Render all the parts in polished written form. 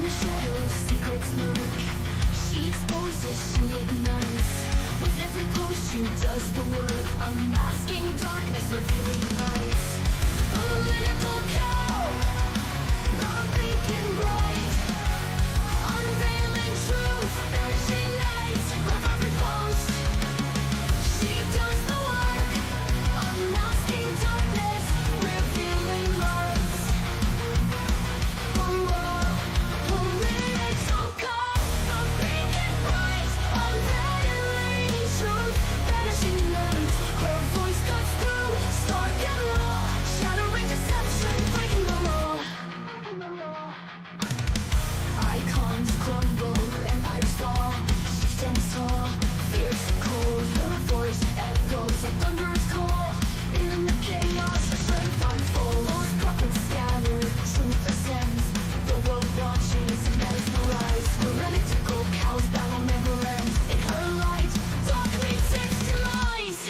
the shadows, secrets lurk. She exposes, she ignites. With every post she does the work, unmasking darkness, revealing lights. Political cow, not thinking right. Unveiling truth, vanishing lights. Love every post. She does the work, unmasking darkness, revealing lights. Political cow, not thinking right. Unveiling truth, vanishing lights. Her voice cuts through, stark and raw, shattering deception, breaking the law. Icons crumble, empires fall. She stands tall, fierce and cold. Her voice echoes like thunderous call. In the chaos, her strength unfolds. Lost prophets scattered, truth ascends. The world watches, mesmerized. Political cows battle never ends. In her light, dark meets its demise.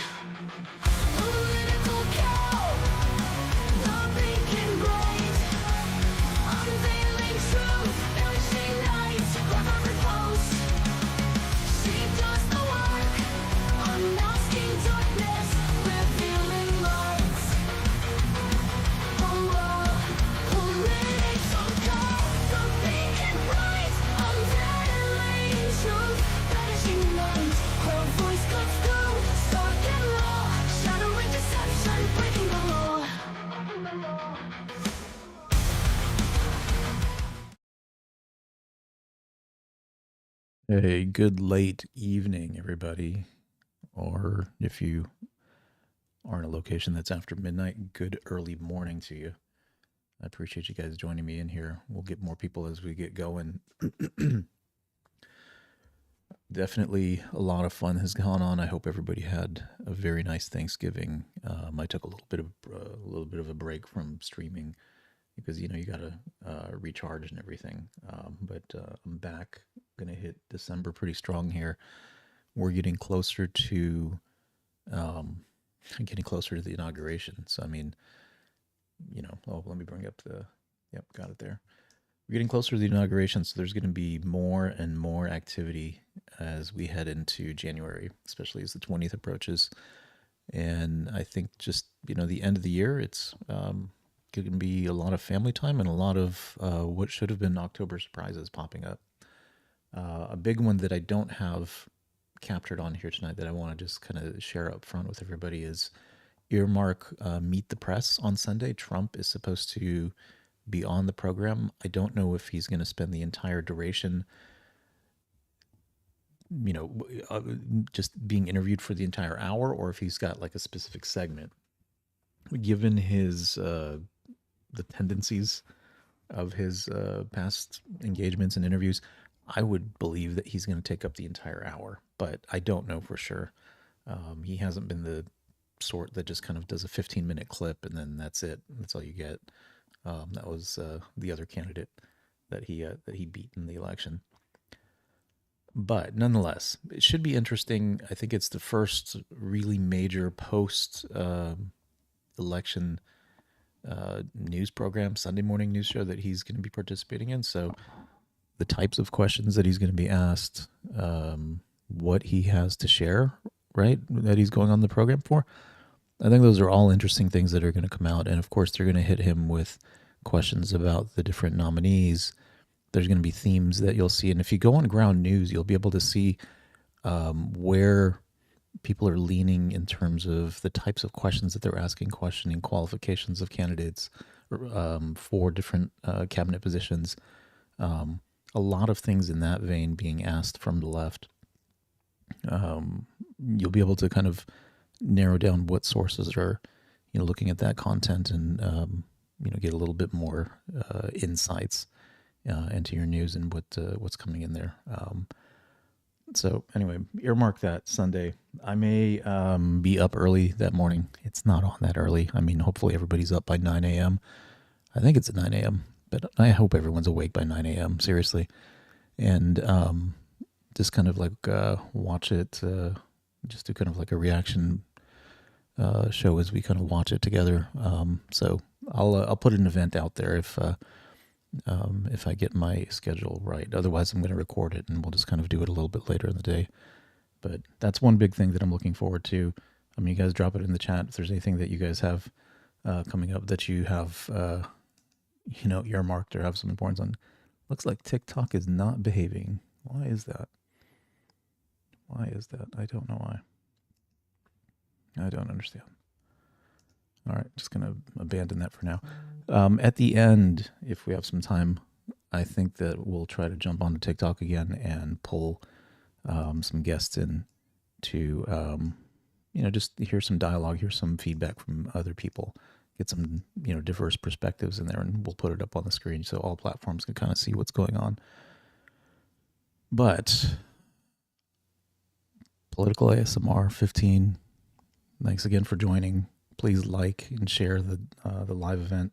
Political cow, not thinking right. Unveiling truth, vanishing lights, love every post. She does the work, unmasking darkness, revealing lights. Political cow, not thinking right. Unveiling truth, vanishing lights. Her voice cuts through, stark and raw, shattering deception, breaking the law. Hey, good late evening, everybody. Or if you are in a location that's after midnight, good early morning to you. I appreciate you guys joining me in here. We'll get more people as we get going. Definitely a lot of fun has gone on. I hope everybody had a very nice Thanksgiving. I took a little bit of a break from streaming because you gotta recharge and everything. But I'm back. Gonna hit December pretty strong here. We're getting closer to the inauguration. So I mean, let me bring up got it there. We're getting closer to the inauguration, so there's going to be more and more activity as we head into January, especially as the 20th approaches. And I think just the end of the year, it's going to be a lot of family time and a lot of what should have been October surprises popping up. A big one that I don't have captured on here tonight that I want to just kind of share up front with everybody is earmark Meet the Press on Sunday. Trump is supposed to be on the program. I don't know if he's going to spend the entire duration, just being interviewed for the entire hour, or if he's got like a specific segment. Given his the tendencies of his past engagements and interviews, I would believe that he's going to take up the entire hour, but I don't know for sure. He hasn't been the sort that just kind of does a 15-minute clip and then that's it. That's all you get. That was the other candidate that he beat in the election. But nonetheless, it should be interesting. I think it's the first really major post-election news program, Sunday morning news show that he's going to be participating in. So the types of questions that he's going to be asked, what he has to share, right, that he's going on the program for, I think those are all interesting things that are going to come out. And of course, they're going to hit him with questions about the different nominees. There's going to be themes that you'll see. And if you go on ground news, you'll be able to see where people are leaning in terms of the types of questions that they're asking, questioning qualifications of candidates for different cabinet positions. A lot of things in that vein being asked from the left. You'll be able to kind of narrow down what sources are, looking at that content and, get a little bit more insights into your news and what's coming in there. So anyway, earmark that Sunday. I may be up early that morning. It's not on that early. I mean, hopefully everybody's up by 9 a.m. I think it's at 9 a.m., but I hope everyone's awake by 9 a.m., seriously. And just kind of like watch it, just do kind of like a reaction show as we kind of watch it together. So I'll put an event out there if if I get my schedule right. Otherwise, I'm going to record it and we'll just kind of do it a little bit later in the day. But that's one big thing that I'm looking forward to. I mean, you guys drop it in the chat if there's anything that you guys have coming up that you have, earmarked or have some importance on. Looks like TikTok is not behaving. Why is that? Why is that? I don't know why. I don't understand. All right, just going to abandon that for now. At the end, if we have some time, I think that we'll try to jump onto TikTok again and pull some guests in to, just hear some dialogue, hear some feedback from other people, get some, diverse perspectives in there, and we'll put it up on the screen so all platforms can kind of see what's going on. But Political ASMR 15, thanks again for joining. Please like and share the live event.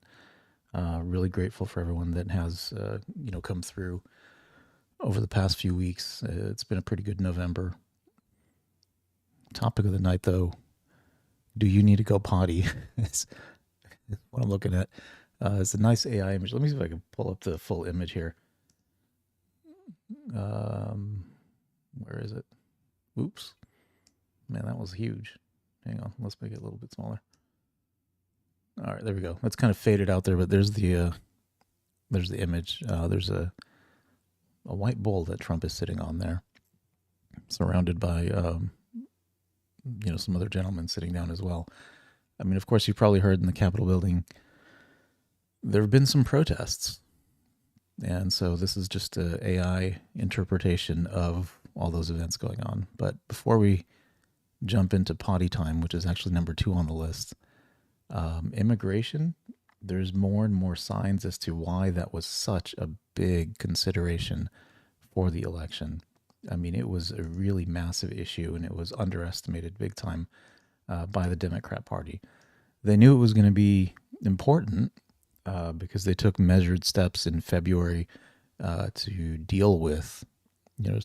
Really grateful for everyone that has come through over the past few weeks. It's been a pretty good November. Topic of the night, though: do you need to go potty? It's what I'm looking at. It's a nice AI image. Let me see if I can pull up the full image here. Where is it? Oops, man, that was huge. Hang on, let's make it a little bit smaller. All right, there we go. That's kind of faded out there, but there's the image. There's a white bull that Trump is sitting on there, surrounded by some other gentlemen sitting down as well. I mean, of course, you've probably heard in the Capitol building there have been some protests, and so this is just an AI interpretation of all those events going on. But before we jump into potty time, which is actually number 2 on the list, immigration, there's more and more signs as to why that was such a big consideration for the election. I mean, it was a really massive issue, and it was underestimated big time by the Democrat Party. They knew it was going to be important because they took measured steps in February to deal with,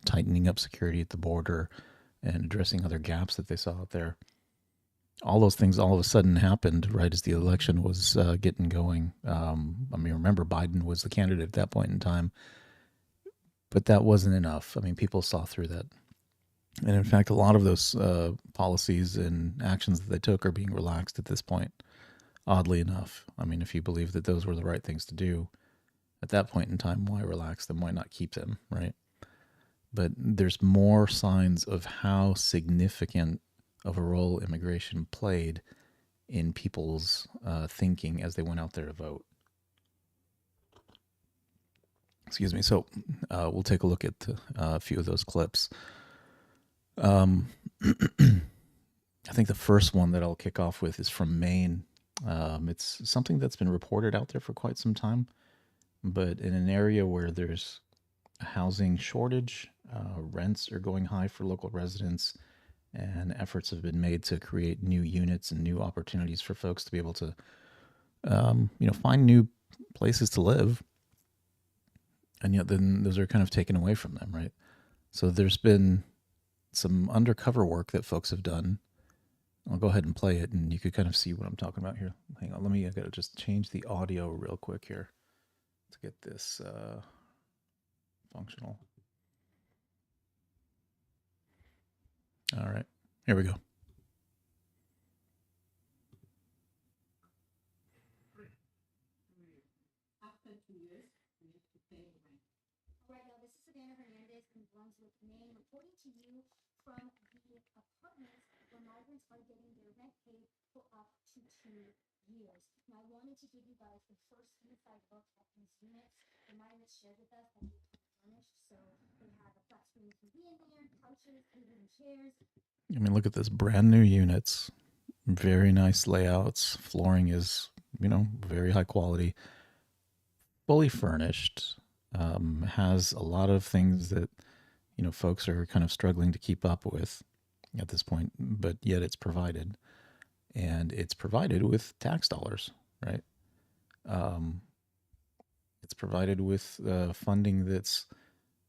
tightening up security at the border and addressing other gaps that they saw out there. All those things all of a sudden happened right as the election was getting going. Remember, Biden was the candidate at that point in time, but that wasn't enough. I mean, people saw through that. And in fact, a lot of those policies and actions that they took are being relaxed at this point, oddly enough. I mean, if you believe that those were the right things to do at that point in time, why relax them? Why not keep them, right? But there's more signs of how significant of a role immigration played in people's thinking as they went out there to vote. Excuse me. So we'll take a look at a few of those clips. I think the first one that I'll kick off with is from Maine. It's something that's been reported out there for quite some time, but in an area where there's a housing shortage, rents are going high for local residents, and efforts have been made to create new units and new opportunities for folks to be able to, find new places to live. And yet then those are kind of taken away from them, right? So there's been some undercover work that folks have done. I'll go ahead and play it, and you could kind of see what I'm talking about here. Hang on, I got to just change the audio real quick here to get this functional. All right, here we go. Reporting to you from the apartments where migrants are getting their rent paid for up to 2 years. Now, I wanted to give you guys the first inside look at these units. The migrants shared with us that they come furnished, so they have a flat screen TV in there, couches, tables, and chairs. I mean, look at this, brand new units, very nice layouts. Flooring is, very high quality, fully furnished. Has a lot of things that folks are kind of struggling to keep up with at this point, but yet it's provided, and it's provided with tax dollars, right? It's provided with funding that's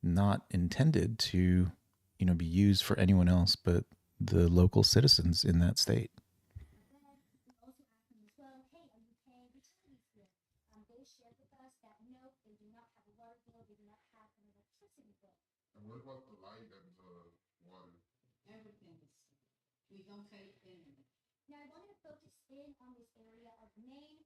not intended to, be used for anyone else but the local citizens in that state. We also asked them as well, hey, are you paying utilities here? They shared with us that no, they Now, I wanted to focus in on this area of Maine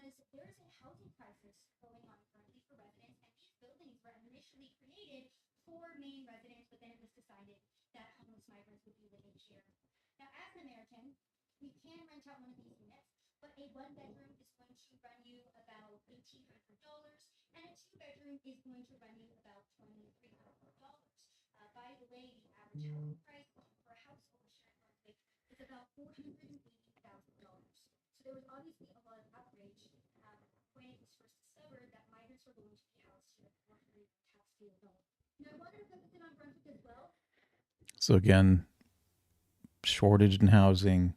because there's a housing crisis going on currently for residents, and these buildings were initially created for Maine residents, but then it was decided that homeless migrants would be living here. Now, as an American, we can rent out one of these units, but a one-bedroom is going to run you about $1,800, and a two-bedroom is going to run you about $2,300. By the way, the average housing price for a household here in Brunswick is about $480,000. So there was obviously a lot of outrage when it was first discovered that migrants were going to be housed here for free tax fee alone. Now, I wanted to focus in on Brunswick as well. So again, shortage in housing.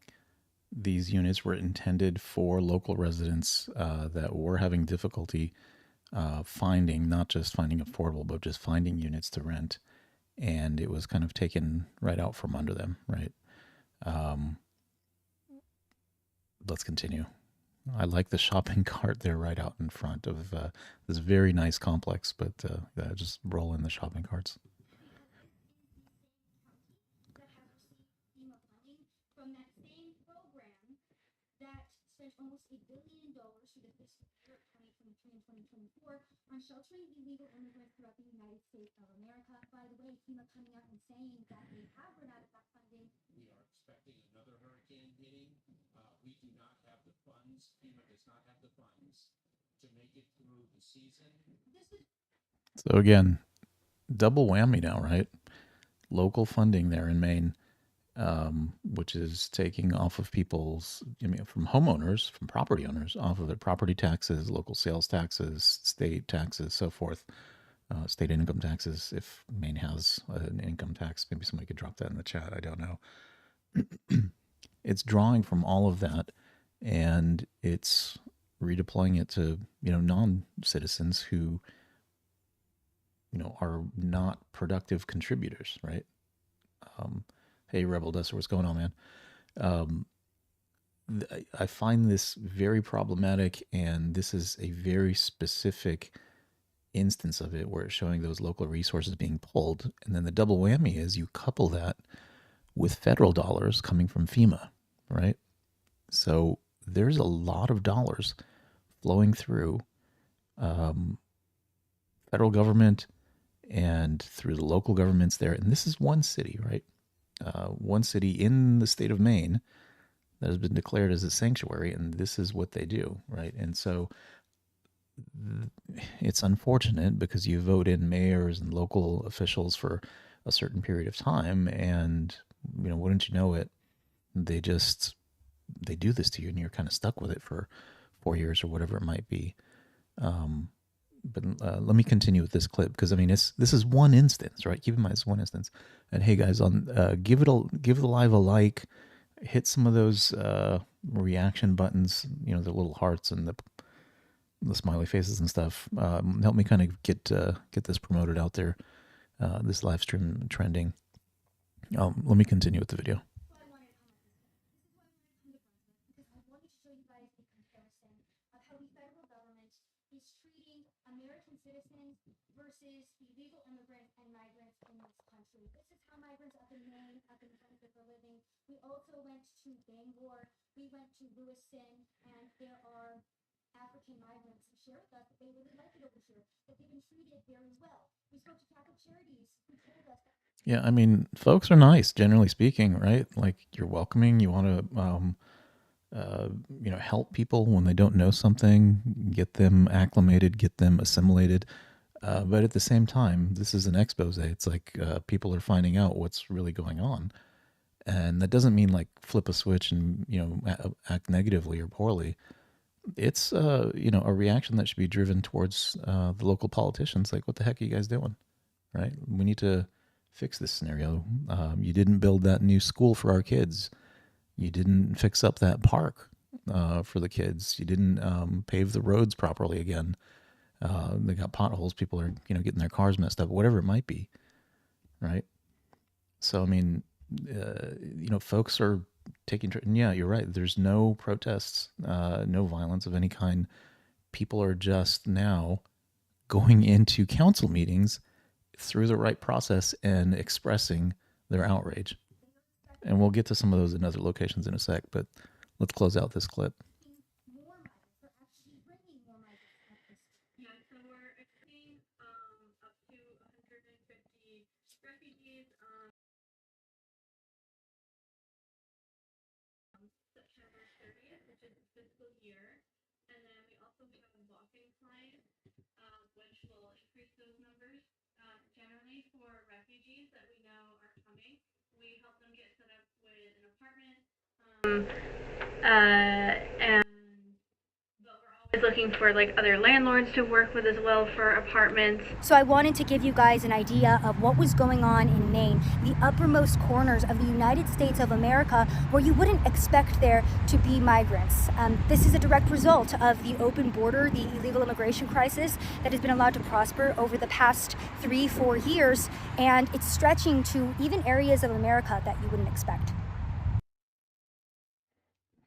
These units were intended for local residents that were having difficulty finding, not just finding affordable, but just finding units to rent. And it was kind of taken right out from under them, right? Let's continue. I like the shopping cart there right out in front of this very nice complex, but yeah, just roll in the shopping carts. That have received FEMA funding from that same program that spent almost $1 billion through the fiscal year of 2023 and 2024 on sheltering illegal immigrants throughout the United States of America. By the way, FEMA coming out and saying that they have run out of that funding. We are expecting another hurricane hitting. We do not have the funds. FEMA does not have the funds to make it through the season. So again, double whammy now, right? Local funding there in Maine, which is taking off of people's, from homeowners, from property owners, off of their property taxes, local sales taxes, state taxes, so forth, state income taxes. If Maine has an income tax, maybe somebody could drop that in the chat. I don't know. It's drawing from all of that, and it's redeploying it to, non-citizens who, are not productive contributors, right? Hey, Rebel Duster, what's going on, man? I find this very problematic, and this is a very specific instance of it where it's showing those local resources being pulled. And then the double whammy is you couple that with federal dollars coming from FEMA, right? So there's a lot of dollars flowing through federal government and through the local governments there. And this is one city, right? One city in the state of Maine that has been declared as a sanctuary, and this is what they do, right? And so it's unfortunate because you vote in mayors and local officials for a certain period of time, and wouldn't you know it, they do this to you, and you're kind of stuck with it for 4 years or whatever it might be. But let me continue with this clip because this is one instance, right? Keep in mind it's one instance. And hey guys, give the live a like, hit some of those reaction buttons, the little hearts and the smiley faces and stuff. Help me kind of get this promoted out there, this live stream trending. Let me continue with the video. American citizens versus illegal immigrants and migrants in this country. This is how migrants up in Maine, up in Brunswick are living. We also went to Bangor, we went to Lewiston, and there are African migrants who share with us that they really like it over here, that they've been treated very well. We spoke to Catholic Charities who told us that. Yeah, folks are nice, generally speaking, right? Like, you're welcoming, you want to help people when they don't know something, get them acclimated, get them assimilated. But at the same time, this is an expose. It's like people are finding out what's really going on. And that doesn't mean like flip a switch and, act negatively or poorly. It's, a reaction that should be driven towards the local politicians. Like, what the heck are you guys doing? Right? We need to fix this scenario. You didn't build that new school for our kids. You didn't fix up that park for the kids. You didn't pave the roads properly again. They got potholes. People are, getting their cars messed up, whatever it might be, right? So, folks are taking, and yeah, you're right. There's no protests, no violence of any kind. People are just now going into council meetings through the right process and expressing their outrage. And we'll get to some of those in other locations in a sec, but let's close out this clip. Yeah, so we're expecting up to 150 refugees September 30th, which is the fiscal year. And then we also have a walk-in client, which will increase those numbers. Generally for refugees that we know are coming, we help them get set up with an apartment. And but we're always looking for like other landlords to work with as well for apartments. So I wanted to give you guys an idea of what was going on in Maine, the uppermost corners of the United States of America, where you wouldn't expect there to be migrants. This is a direct result of the open border, the illegal immigration crisis that has been allowed to prosper over the past 3-4 years, and it's stretching to even areas of America that you wouldn't expect.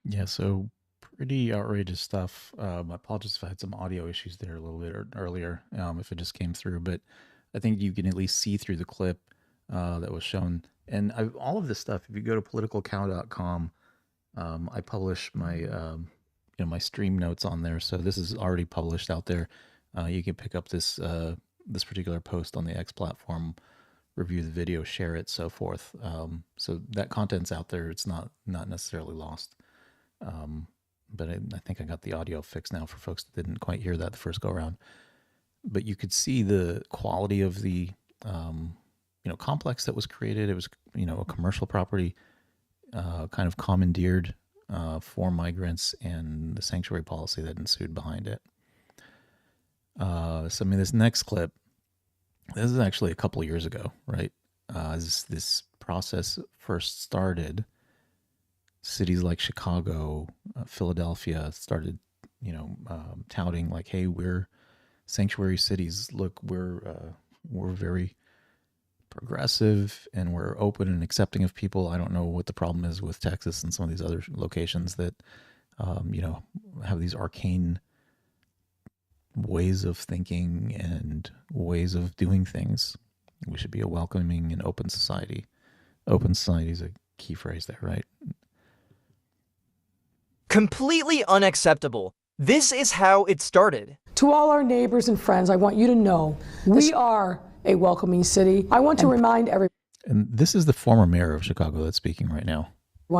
Yeah, so pretty outrageous stuff. I apologize if I had some audio issues there a little bit earlier, if it just came through, but I think you can at least see through the clip that was shown. And all of this stuff, if you go to politicalcow.com, I publish my my stream notes on there. So this is already published out there. You can pick up this this particular post on the X platform, review the video, share it, so forth. So that content's out there. It's not necessarily lost. But I think I got the audio fixed now for folks that didn't quite hear that the first go around. But you could see the quality of the complex that was created. It was a commercial property, kind of commandeered for migrants, and the sanctuary policy that ensued behind it. So I mean, this next clip, this is actually a couple years ago, right? As this process first started, cities like Chicago, Philadelphia started, touting like, "Hey, we're sanctuary cities. Look, we're very progressive and we're open and accepting of people." I don't know what the problem is with Texas and some of these other locations that, have these arcane ways of thinking and ways of doing things. We should be a welcoming and open society. Open society is a key phrase there, right? Completely unacceptable. This is how it started. To all our neighbors and friends, I want you to know we are a welcoming city. I want to remind everyone. And this is the former mayor of Chicago that's speaking right now.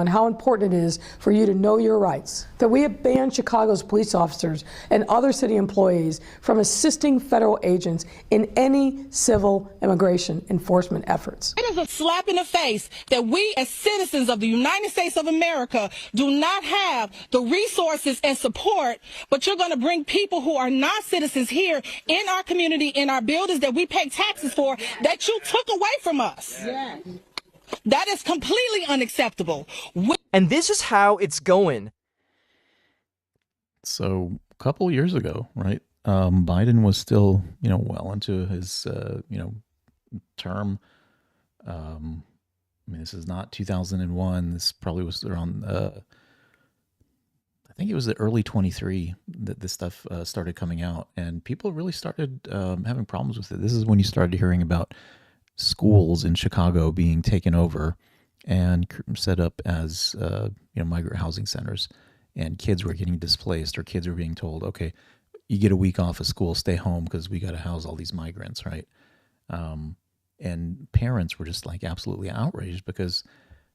How important it is for you to know your rights. That we have banned Chicago's police officers and other city employees from assisting federal agents in any civil immigration enforcement efforts. It is a slap in the face that we as citizens of the United States of America do not have the resources and support, but you're going to bring people who are not citizens here in our community, in our buildings that we pay taxes for, that you took away from us. Yeah. That is completely unacceptable. And this is how it's going. So a couple years ago, right? Biden was still, well into his, term. I mean, this is not 2001. This probably was around, I think it was the early 23 that this stuff started coming out, and people really started having problems with it. This is when you started hearing about schools in Chicago being taken over and set up as migrant housing centers, and kids were getting displaced, or kids were being told, okay, you get a week off of school, stay home because we got to house all these migrants, right? And parents were just like absolutely outraged, because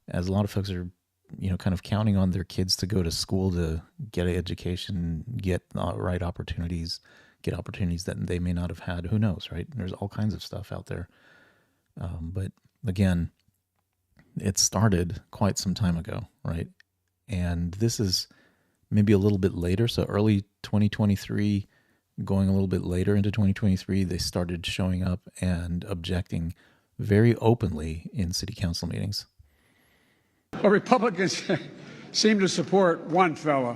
as a lot of folks are kind of counting on their kids to go to school to get an education, get right opportunities, get opportunities that they may not have had, who knows, right? There's all kinds of stuff out there. But again, it started quite some time ago, right? And this is maybe a little bit later. So early 2023, going a little bit later into 2023, they started showing up and objecting very openly in city council meetings. Well, Republicans seem to support one fellow.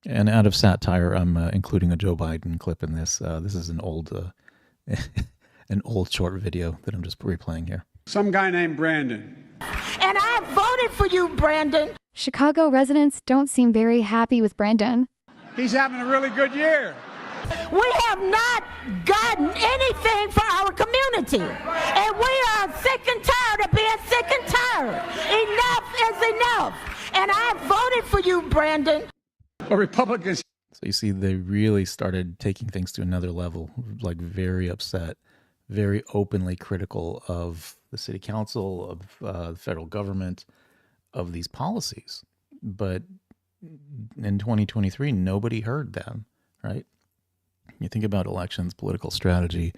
And out of satire, I'm including a Joe Biden clip in this. This is an old an old short video that I'm just replaying here. Some guy named Brandon. And I voted for you, Brandon. Chicago residents don't seem very happy with Brandon. He's having a really good year. We have not gotten anything for our community. community. And we are sick and tired of being sick and tired. Enough is enough. And I voted for you, Brandon. Republicans. So you see, they really started taking things to another level, like very upset, very openly critical of the city council, of the federal government, of these policies. But in 2023, nobody heard them, right? You think about elections, political strategy,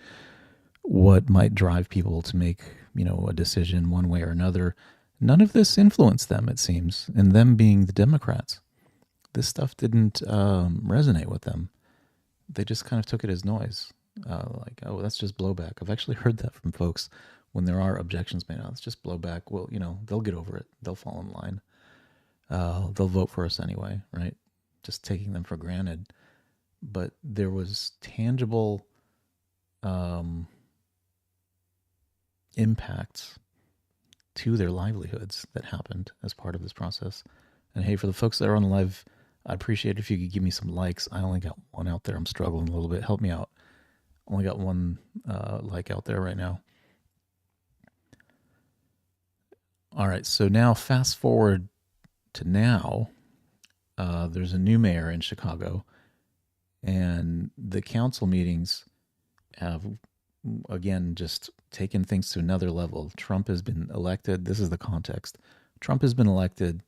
what might drive people to make, a decision one way or another. None of this influenced them, it seems, and them being the Democrats. This stuff didn't resonate with them. They just kind of took it as noise. Like, oh, that's just blowback. I've actually heard that from folks when there are objections made. Oh, it's just blowback. Well, they'll get over it. They'll fall in line. They'll vote for us anyway, right? Just taking them for granted. But there was tangible impacts to their livelihoods that happened as part of this process. And hey, for the folks that are on the live, I'd appreciate it if you could give me some likes. I only got one out there. I'm struggling a little bit. Help me out. Only got one like out there right now. All right, so now fast forward to now. There's a new mayor in Chicago, and the council meetings have, again, just taken things to another level. Trump has been elected. This is the context. Trump has been elected.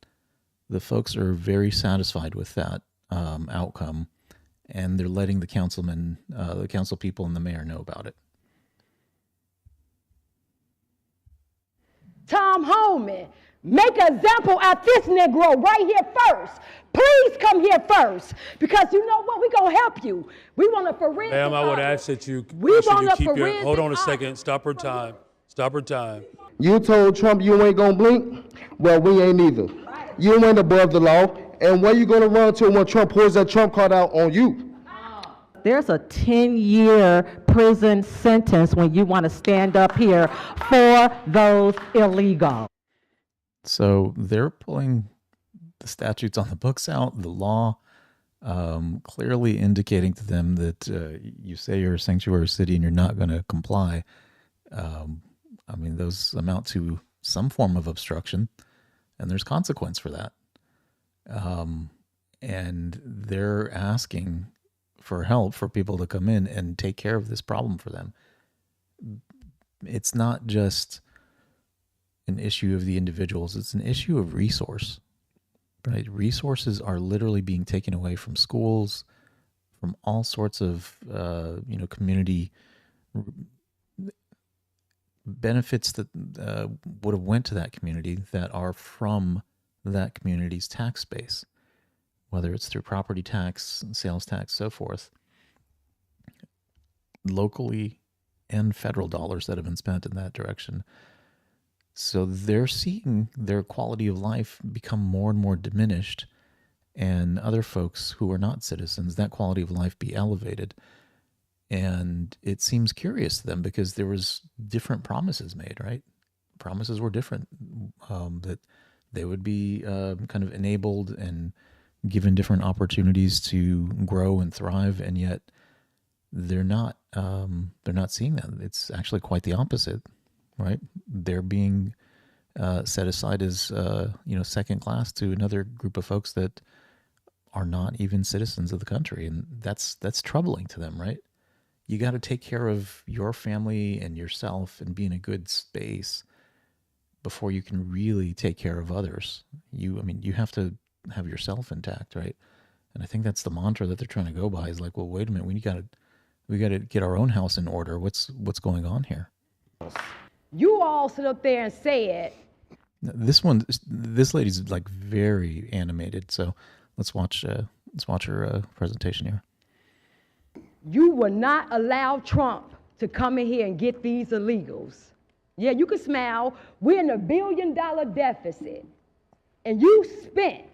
The folks are very satisfied with that outcome, and they're letting the councilmen, the council people, and the mayor know about it. Tom Holman, make an example out this Negro right here first. Please come here first, because you know what? We're going to help you. We want a forensic. Ma'am, I would ask that you, keep your, hold on a second, stop her time. Stop her time. You told Trump you ain't going to blink? Well, we ain't either. You ain't above the law. And where you going to run to when Trump pulls that Trump card out on you? There's a 10-year prison sentence when you want to stand up here for those illegals. So they're pulling the statutes on the books out, the law, clearly indicating to them that you say you're a sanctuary city and you're not going to comply. I mean, those amount to some form of obstruction, and there's consequence for that. And they're asking for help for people to come in and take care of this problem for them. It's not just an issue of the individuals. It's an issue of resource, right? Resources are literally being taken away from schools, from all sorts of, community benefits that would have went to that community that are from that community's tax base, whether it's through property tax, sales tax, so forth, locally and federal dollars that have been spent in that direction. So they're seeing their quality of life become more and more diminished, and other folks who are not citizens, that quality of life be elevated. And it seems curious to them because there was different promises made, right? Promises were different, that they would be kind of enabled and given different opportunities to grow and thrive, and yet they're not seeing that. It's actually quite the opposite, right? They're being set aside as second class to another group of folks that are not even citizens of the country, and that's troubling to them, right? You got to take care of your family and yourself and be in a good space before you can really take care of others. You have to have yourself intact, right? And I think that's the mantra that they're trying to go by, is like, well, wait a minute, we got to get our own house in order. What's going on here? You all sit up there and say it. This lady's like very animated. So let's watch her presentation here. You will not allow Trump to come in here and get these illegals. Yeah, you can smile. We're in $1 billion deficit. And you spent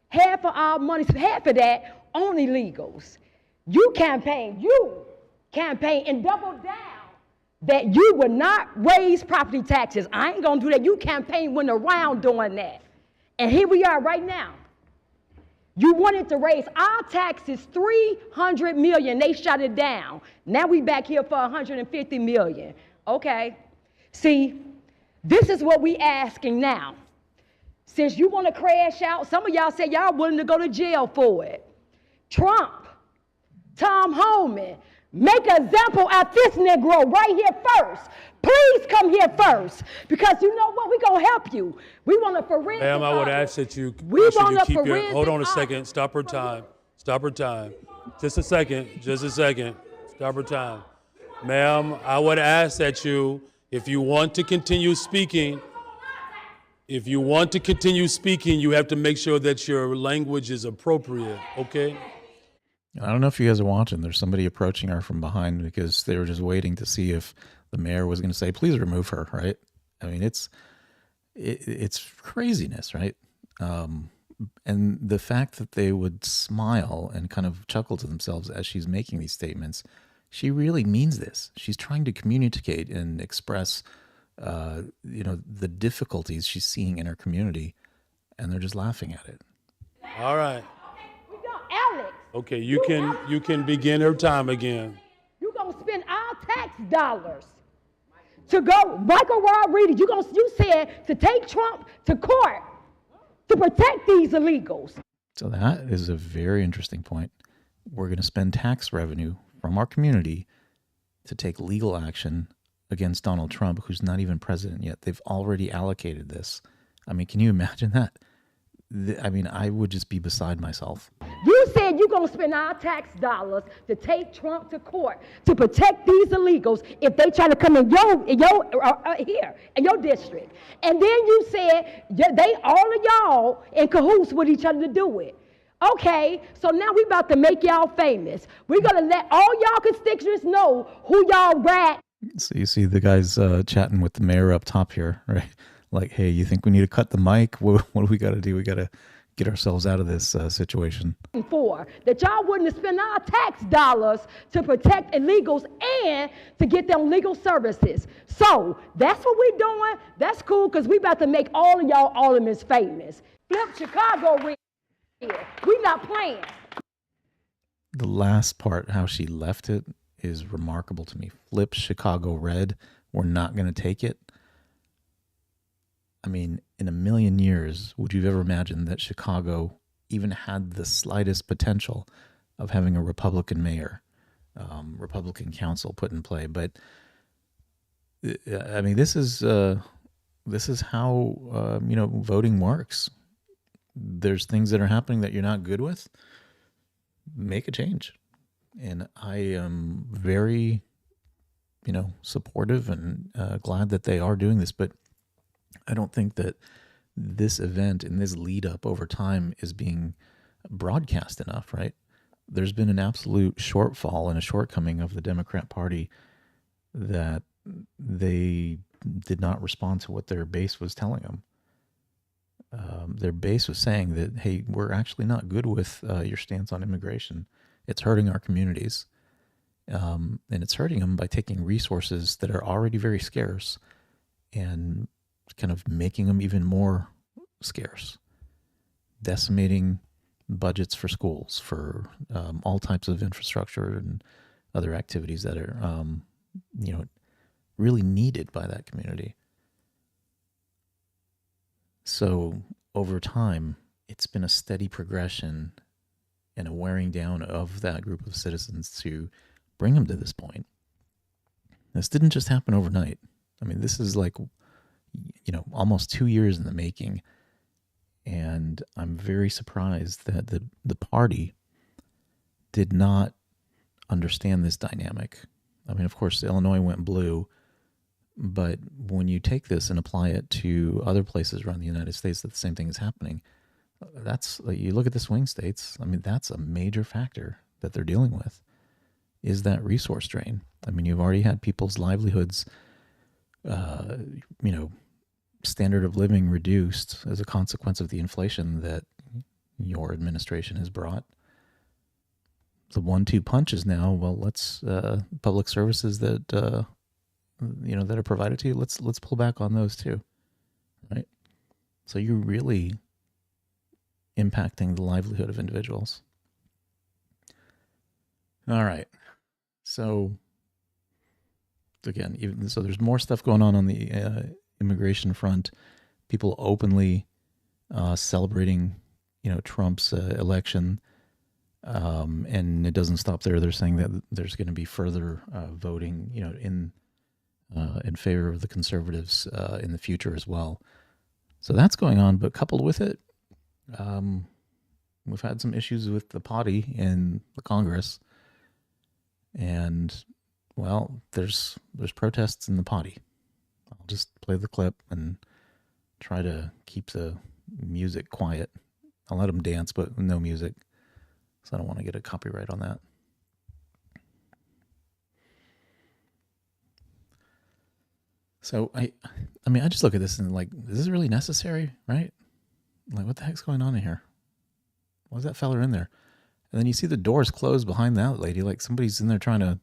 half of our money, half of that on illegals. You campaign and double down that you would not raise property taxes. I ain't gonna do that. You campaign went around doing that. And here we are right now. You wanted to raise our taxes $300 million. They shut it down. Now we back here for $150 million. Okay. See, this is what we asking now. Since you want to crash out, some of y'all say y'all willing to go to jail for it. Trump, Tom Homan, make an example of this Negro right here first. Please come here first, because you know what? We're going to help you. We want to forensic Ma'am, I would audit. ask that you, We should want you a keep your, forensic hold on a audit. second, stop her time. Stop her time. Just a second, stop her time. Ma'am, I would ask that you, if you want to continue speaking, you have to make sure that your language is appropriate, okay? I don't know if you guys are watching. There's somebody approaching her from behind because they were just waiting to see if the mayor was going to say, please remove her, right? I mean, it's craziness, right? And the fact that they would smile and kind of chuckle to themselves as she's making these statements, she really means this. She's trying to communicate and express, the difficulties she's seeing in her community, and they're just laughing at it. All right. We got Alex. Okay, you can begin her time again. You're going to spend our tax dollars to go, Michael Rodriguez, you said to take Trump to court to protect these illegals. So that is a very interesting point. We're going to spend tax revenue from our community to take legal action against Donald Trump, who's not even president yet. They've already allocated this. I mean, can you imagine that? I would just be beside myself. You said you're going to spend our tax dollars to take Trump to court to protect these illegals if they try to come in here in your district. And then you said all of y'all in cahoots with each other to do it. Okay, so now we about to make y'all famous. We're going to let all y'all constituents know who y'all rat. So you see the guys chatting with the mayor up top here, right? Like, hey, you think we need to cut the mic? What do we got to do? We got to get ourselves out of this situation. For that y'all wouldn't spend our tax dollars to protect illegals and to get them legal services. So that's what we're doing. That's cool, because we about to make all of y'all aldermen famous. Flip Chicago here. We not playing. The last part, how she left it, is remarkable to me. Flip Chicago red. We're not going to take it. I mean, in a million years, would you ever imagine that Chicago even had the slightest potential of having a Republican mayor, Republican council put in play? But I mean, this is how voting works. There's things that are happening that you're not good with. Make a change, and I am very, supportive and glad that they are doing this. But I don't think that this event and this lead up over time is being broadcast enough, right? There's been an absolute shortfall and a shortcoming of the Democrat Party that they did not respond to what their base was telling them. Their base was saying that, hey, we're actually not good with your stance on immigration. It's hurting our communities. And it's hurting them by taking resources that are already very scarce and kind of making them even more scarce, decimating budgets for schools, for all types of infrastructure and other activities that are, really needed by that community. So over time, it's been a steady progression and a wearing down of that group of citizens to bring them to this point. This didn't just happen overnight. I mean, this is like, almost 2 years in the making. And I'm very surprised that the party did not understand this dynamic. I mean, of course, Illinois went blue, but when you take this and apply it to other places around the United States, that the same thing is happening. You look at the swing states, I mean, that's a major factor that they're dealing with, is that resource drain. I mean, you've already had people's livelihoods, standard of living reduced as a consequence of the inflation that your administration has brought. The 1-2 punch is now, well, let's public services that that are provided to you, let's pull back on those too, right? So you're really impacting the livelihood of individuals. All right, so again, even so, there's more stuff going on the immigration front. People openly celebrating, Trump's election, and it doesn't stop there. They're saying that there's going to be further voting, in favor of the conservatives in the future as well. So that's going on, but coupled with it, we've had some issues with the Potty in the Congress, and well, there's protests in the Potty. I'll just play the clip and try to keep the music quiet. I'll let them dance, but no music, so I don't want to get a copyright on that. So I mean, I just look at this and like, is this really necessary, right? Like, what the heck's going on in here? Why is that fella in there? And then you see the doors closed behind that lady, like somebody's in there trying to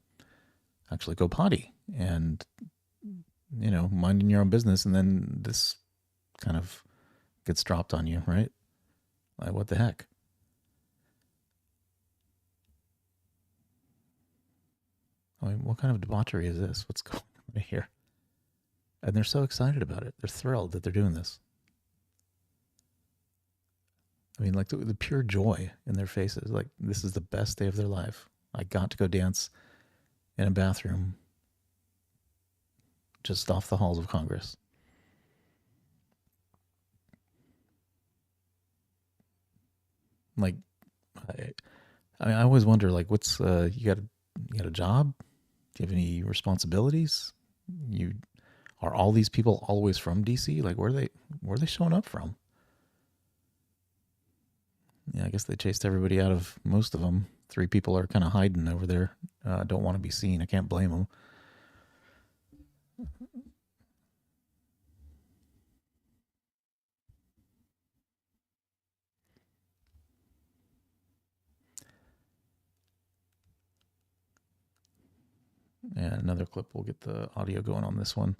actually go potty and, minding your own business. And then this kind of gets dropped on you, right? Like, what the heck? I mean, what kind of debauchery is this? What's going on here? And they're so excited about it. They're thrilled that they're doing this. I mean, like the pure joy in their faces. Like, this is the best day of their life. I got to go dance in a bathroom just off the halls of Congress. Like, I always wonder, like, what's you got a job? Do you have any responsibilities? Are all these people always from DC? Like, where are they showing up from? Yeah, I guess they chased everybody out of most of them. 3 people are kind of hiding over there. Don't want to be seen. I can't blame them. And another clip. We'll get the audio going on this one.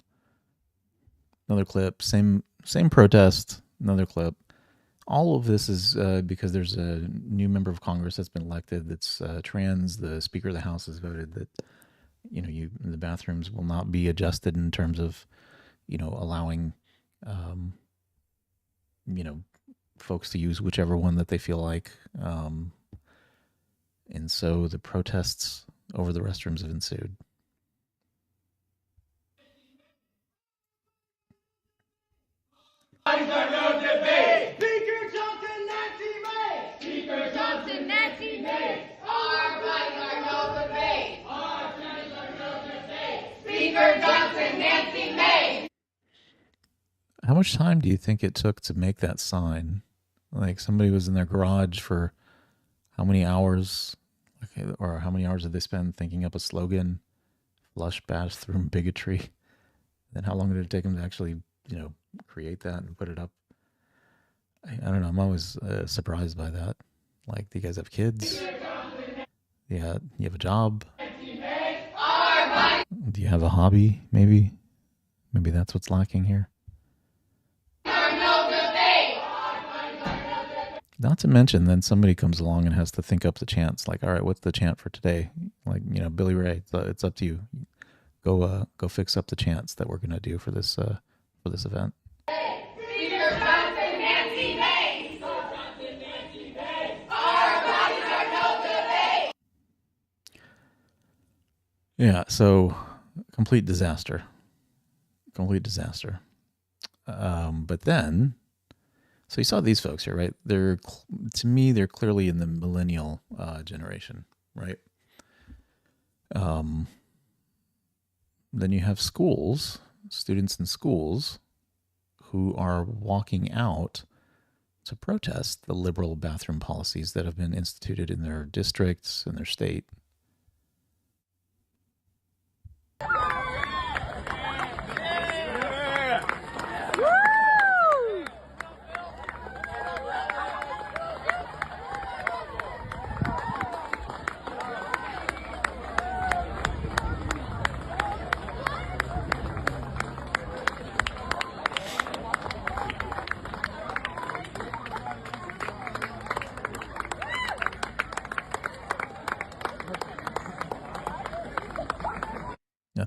Another clip. Same protest. Another clip. All of this is because there's a new member of Congress that's been elected that's trans. The Speaker of the House has voted that, the bathrooms will not be adjusted in terms of, allowing, folks to use whichever one that they feel like. And so the protests over the restrooms have ensued. How much time do you think it took to make that sign? Like, somebody was in their garage for how many hours? Okay, or how many hours did they spend thinking up a slogan? Flush bathroom bigotry. Then how long did it take them to actually, create that and put it up? I don't know. I'm always surprised by that. Like, do you guys have kids? Yeah, you have a job? Do you have a hobby, maybe? Maybe that's what's lacking here. Not to mention, then somebody comes along and has to think up the chants. Like, all right, what's the chant for today? Like, Billy Ray, it's up to you. Go fix up the chants that we're gonna do for this event. Yeah, so complete disaster. But then, so you saw these folks here, right? They're clearly in the millennial generation, right? Then you have students in schools who are walking out to protest the liberal bathroom policies that have been instituted in their districts, in their state.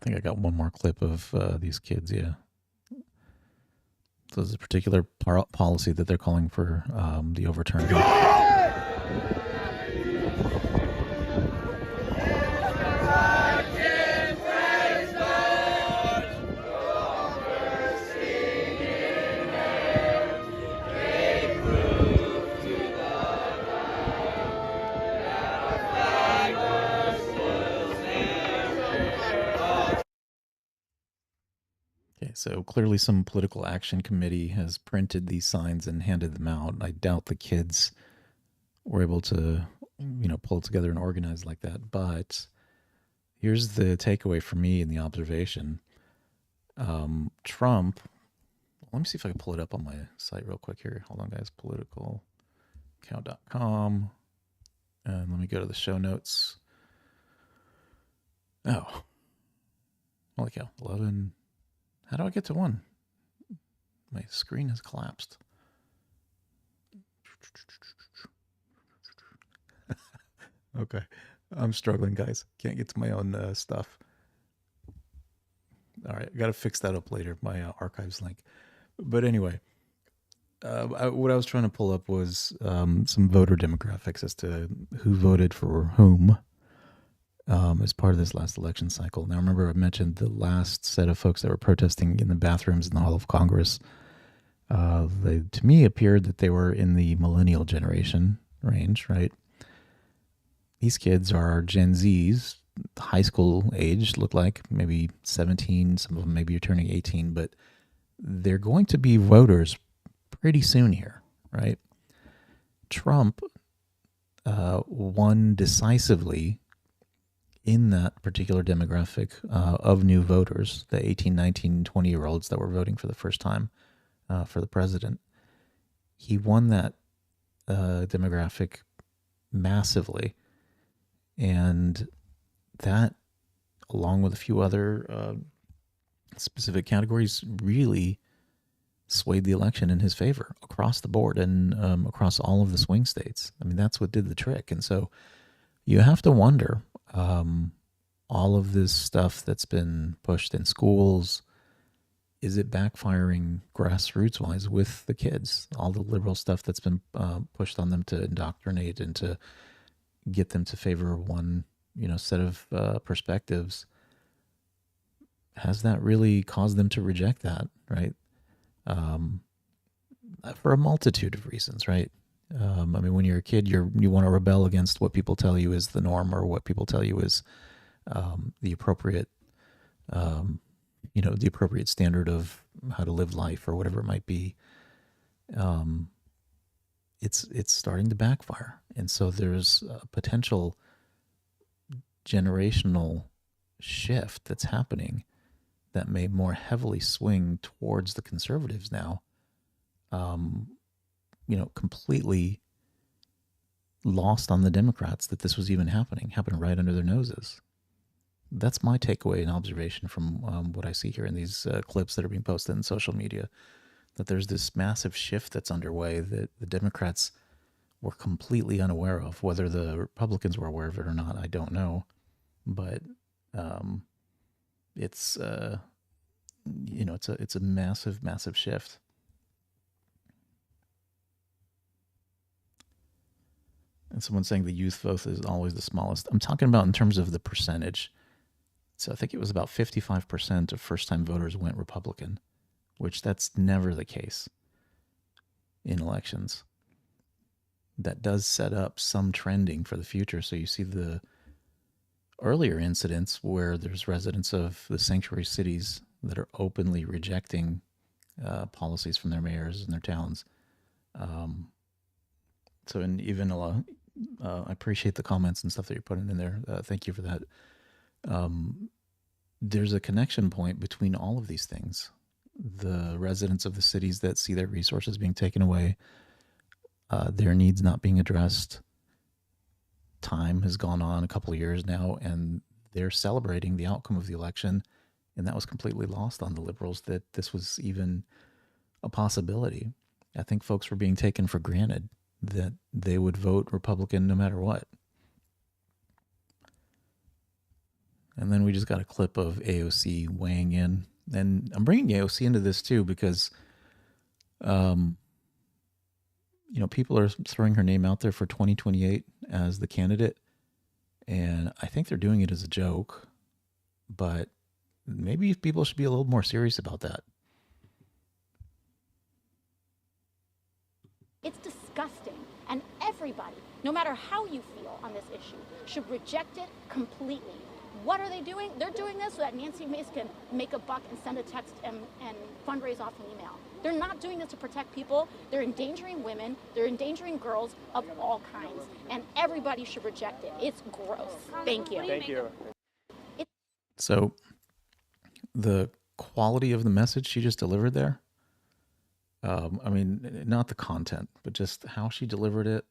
think I got one more clip of these kids. Yeah. So there's a particular policy that they're calling for the overturn. Okay, so clearly some political action committee has printed these signs and handed them out. I doubt the kids were able to, pull it together and organize like that. But here's the takeaway for me in the observation. Trump, let me see if I can pull it up on my site real quick here. Hold on, guys. PoliticalCow.com. And let me go to the show notes. Oh. Holy cow. 11. How do I get to 1? My screen has collapsed. Okay. I'm struggling, guys. Can't get to my own stuff. All right. I got to fix that up later, my archives link. But anyway, what I was trying to pull up was some voter demographics as to who voted for whom as part of this last election cycle. Now, remember, I mentioned the last set of folks that were protesting in the bathrooms in the Hall of Congress. They, to me, appeared that they were in the millennial generation range, right? These kids are Gen Zs, high school age, look like maybe 17. Some of them maybe are turning 18, but they're going to be voters pretty soon here, right? Trump won decisively in that particular demographic of new voters, the 18, 19, 20-year-olds that were voting for the first time for the president. He won that demographic massively. And that, along with a few other specific categories, really swayed the election in his favor across the board and across all of the swing states. I mean, that's what did the trick. And so you have to wonder, all of this stuff that's been pushed in schools, is it backfiring grassroots-wise with the kids? All the liberal stuff that's been pushed on them to indoctrinate and to get them to favor one, set of perspectives. Has that really caused them to reject that, right? For a multitude of reasons, right? I mean, when you're a kid, you want to rebel against what people tell you is the norm or what people tell you is the appropriate, the appropriate standard of how to live life or whatever it might be. It's starting to backfire. And so there's a potential generational shift that's happening that may more heavily swing towards the conservatives now, completely lost on the Democrats that this was even happening right under their noses. That's my takeaway and observation from what I see here in these clips that are being posted in social media, that there's this massive shift that's underway that the Democrats were completely unaware of. Whether the Republicans were aware of it or not, I don't know. But it's a massive, massive shift. And someone's saying the youth vote is always the smallest. I'm talking about in terms of the percentage. So I think it was about 55% of first-time voters went Republican, which that's never the case in elections. That does set up some trending for the future. So you see the earlier incidents where there's residents of the sanctuary cities that are openly rejecting policies from their mayors and their towns. So, and even I appreciate the comments and stuff that you're putting in there. Thank you for that. There's a connection point between all of these things. The residents of the cities that see their resources being taken away, their needs not being addressed. Time has gone on a couple of years now, and they're celebrating the outcome of the election, and that was completely lost on the liberals that this was even a possibility. I think folks were being taken for granted that they would vote Republican no matter what. And then we just got a clip of AOC weighing in. And I'm bringing AOC into this too because, people are throwing her name out there for 2028 as the candidate. And I think they're doing it as a joke. But maybe people should be a little more serious about that. It's disgusting, and everybody, no matter how you feel on this issue, should reject it completely. What are they doing? They're doing this so that Nancy Mace can make a buck and send a text and fundraise off an email. They're not doing this to protect people. They're endangering women. They're endangering girls of all kinds, and everybody should reject it. It's gross. Thank you. Thank you. So the quality of the message she just delivered there, not the content, but just how she delivered it,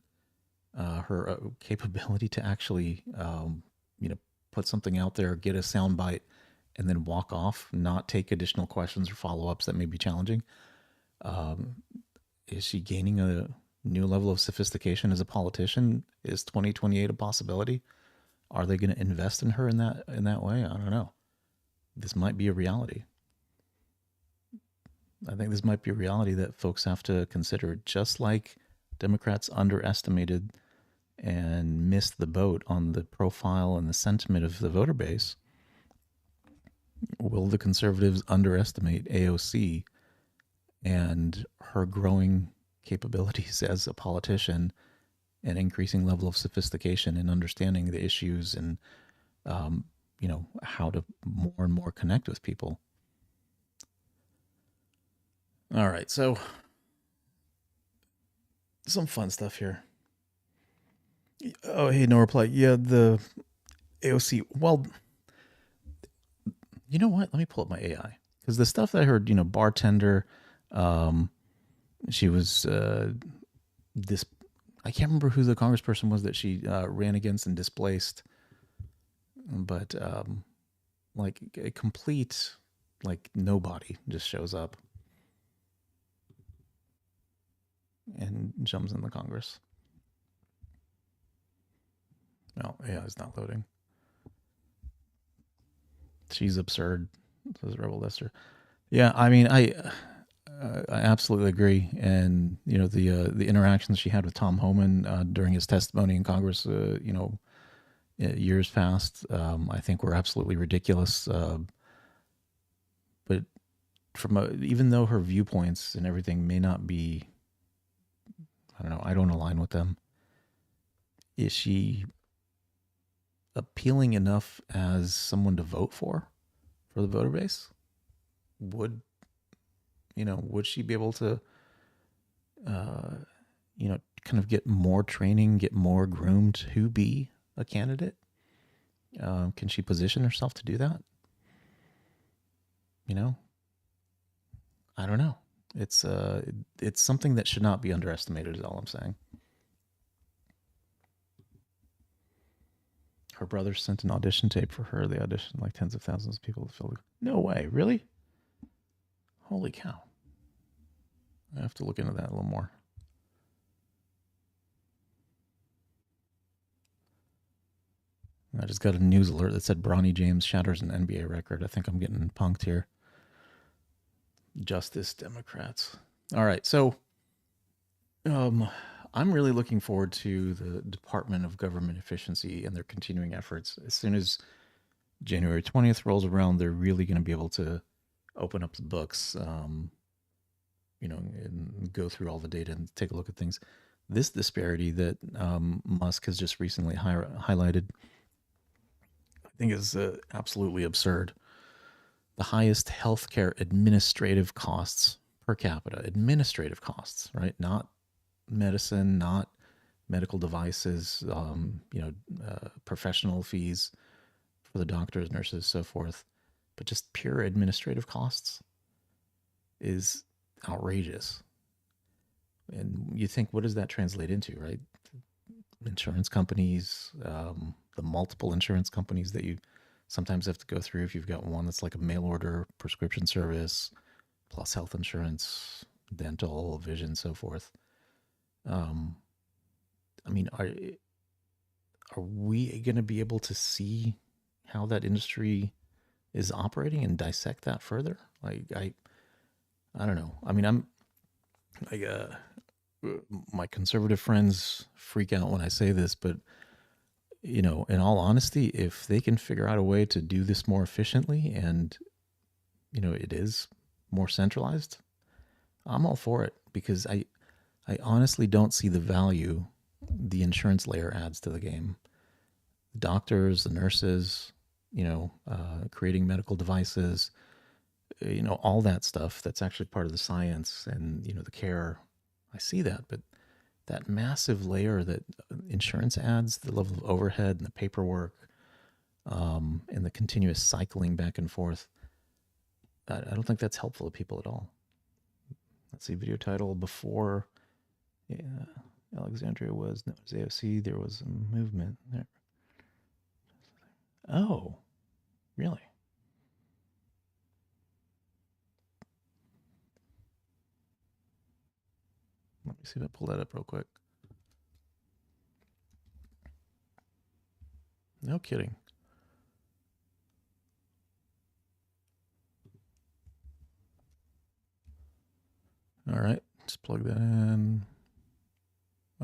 her capability to actually, put something out there, get a soundbite, and then walk off, not take additional questions or follow-ups that may be challenging. Is she gaining a new level of sophistication as a politician? Is 2028 a possibility? Are they going to invest in her in that way? I don't know. This might be a reality. I think this might be a reality that folks have to consider, just like Democrats underestimated and missed the boat on the profile and the sentiment of the voter base. Will the conservatives underestimate AOC and her growing capabilities as a politician and increasing level of sophistication and understanding the issues and, how to more and more connect with people? All right, so some fun stuff here. Oh, hey, no reply. Yeah, the AOC. Well, you know what? Let me pull up my AI, because the stuff that I heard, bartender, she was this. I can't remember who the congressperson was that she ran against and displaced, but like a complete nobody just shows up and jumps in the Congress. No, yeah, it's not loading. She's absurd, says Rebel Lester. Yeah, I absolutely agree. And the interactions she had with Tom Homan during his testimony in Congress, years past, I think were absolutely ridiculous. But even though her viewpoints and everything may not be, I don't know, I don't align with them. Is she appealing enough as someone to vote for the voter base? Would she be able to, kind of get more training, get more groomed to be a candidate? Can she position herself to do that? I don't know. It's something that should not be underestimated is all I'm saying. Her brother sent an audition tape for her. They auditioned like tens of thousands of people to fill it. No way. Really? Holy cow. I have to look into that a little more. I just got a news alert that said Bronny James shatters an NBA record. I think I'm getting punked here. Justice Democrats. All right. So, I'm really looking forward to the Department of Government Efficiency and their continuing efforts. As soon as January 20th rolls around, they're really going to be able to open up the books, and go through all the data and take a look at things. This disparity that Musk has just recently highlighted, I think is absolutely absurd. The highest healthcare administrative costs per capita, administrative costs, right? Not medicine, not medical devices, professional fees for the doctors, nurses, so forth, but just pure administrative costs is outrageous. And you think, what does that translate into, right? Insurance companies, the multiple insurance companies that you sometimes have to go through if you've got one that's like a mail order prescription service, plus health insurance, dental, vision, so forth. Are we going to be able to see how that industry is operating and dissect that further? Like, I don't know. I mean, my conservative friends freak out when I say this, but in all honesty, if they can figure out a way to do this more efficiently and, it is more centralized, I'm all for it, because I honestly don't see the value the insurance layer adds to the game. The doctors, the nurses, creating medical devices, all that stuff that's actually part of the science and, the care. I see that, but that massive layer that insurance adds, the level of overhead and the paperwork, and the continuous cycling back and forth, I don't think that's helpful to people at all. Let's see, video title: before Alexandria was known as AOC, there was a movement there. Oh, really? Let me see if I pull that up real quick. No kidding. All right, just plug that in.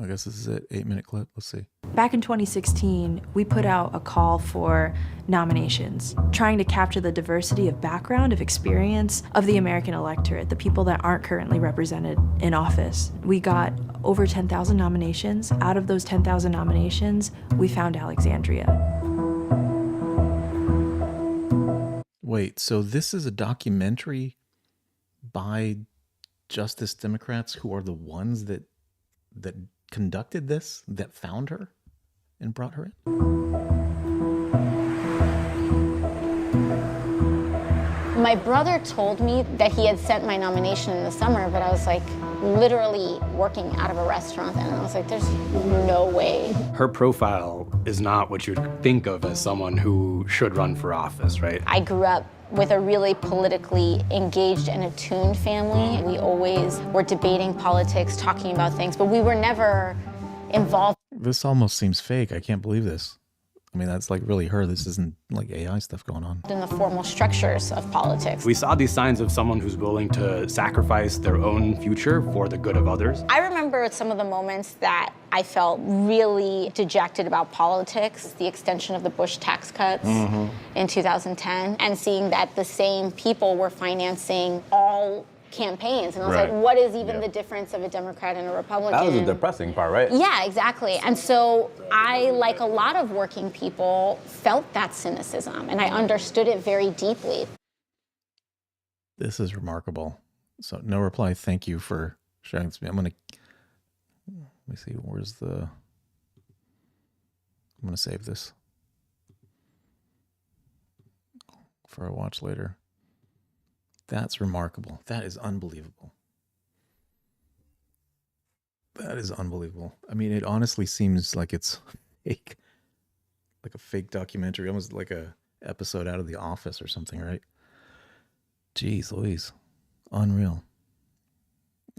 I guess this is it, 8-minute clip. Let's see. Back in 2016, we put out a call for nominations, trying to capture the diversity of background, of experience of the American electorate, the people that aren't currently represented in office. We got over 10,000 nominations. Out of those 10,000 nominations, we found Alexandria. Wait, so this is a documentary by Justice Democrats who are the ones that conducted this, that found her and brought her in? My brother told me that he had sent my nomination in the summer, but I was like literally working out of a restaurant then, and I was like, there's no way. Her profile is not what you'd think of as someone who should run for office, right? I grew up with a really politically engaged and attuned family. We always were debating politics, talking about things, but we were never involved. This almost seems fake. I can't believe this. I mean, that's like really her. This isn't like AI stuff going on. In the formal structures of politics. We saw these signs of someone who's willing to sacrifice their own future for the good of others. I remember some of the moments that I felt really dejected about politics, the extension of the Bush tax cuts in 2010, and seeing that the same people were financing all campaigns. And I was like, what is even the difference of a Democrat and a Republican? That was the depressing part, right? Yeah, exactly. And so I, like a lot of working people, felt that cynicism, and I understood it very deeply. This is remarkable. So no reply. Thank you for sharing this with me. Let me see, where's I'm going to save this for a watch later. That's remarkable. That is unbelievable. That is unbelievable. I mean, it honestly seems like it's fake, like a fake documentary, almost like a episode out of The Office or something, right? Jeez Louise. Unreal.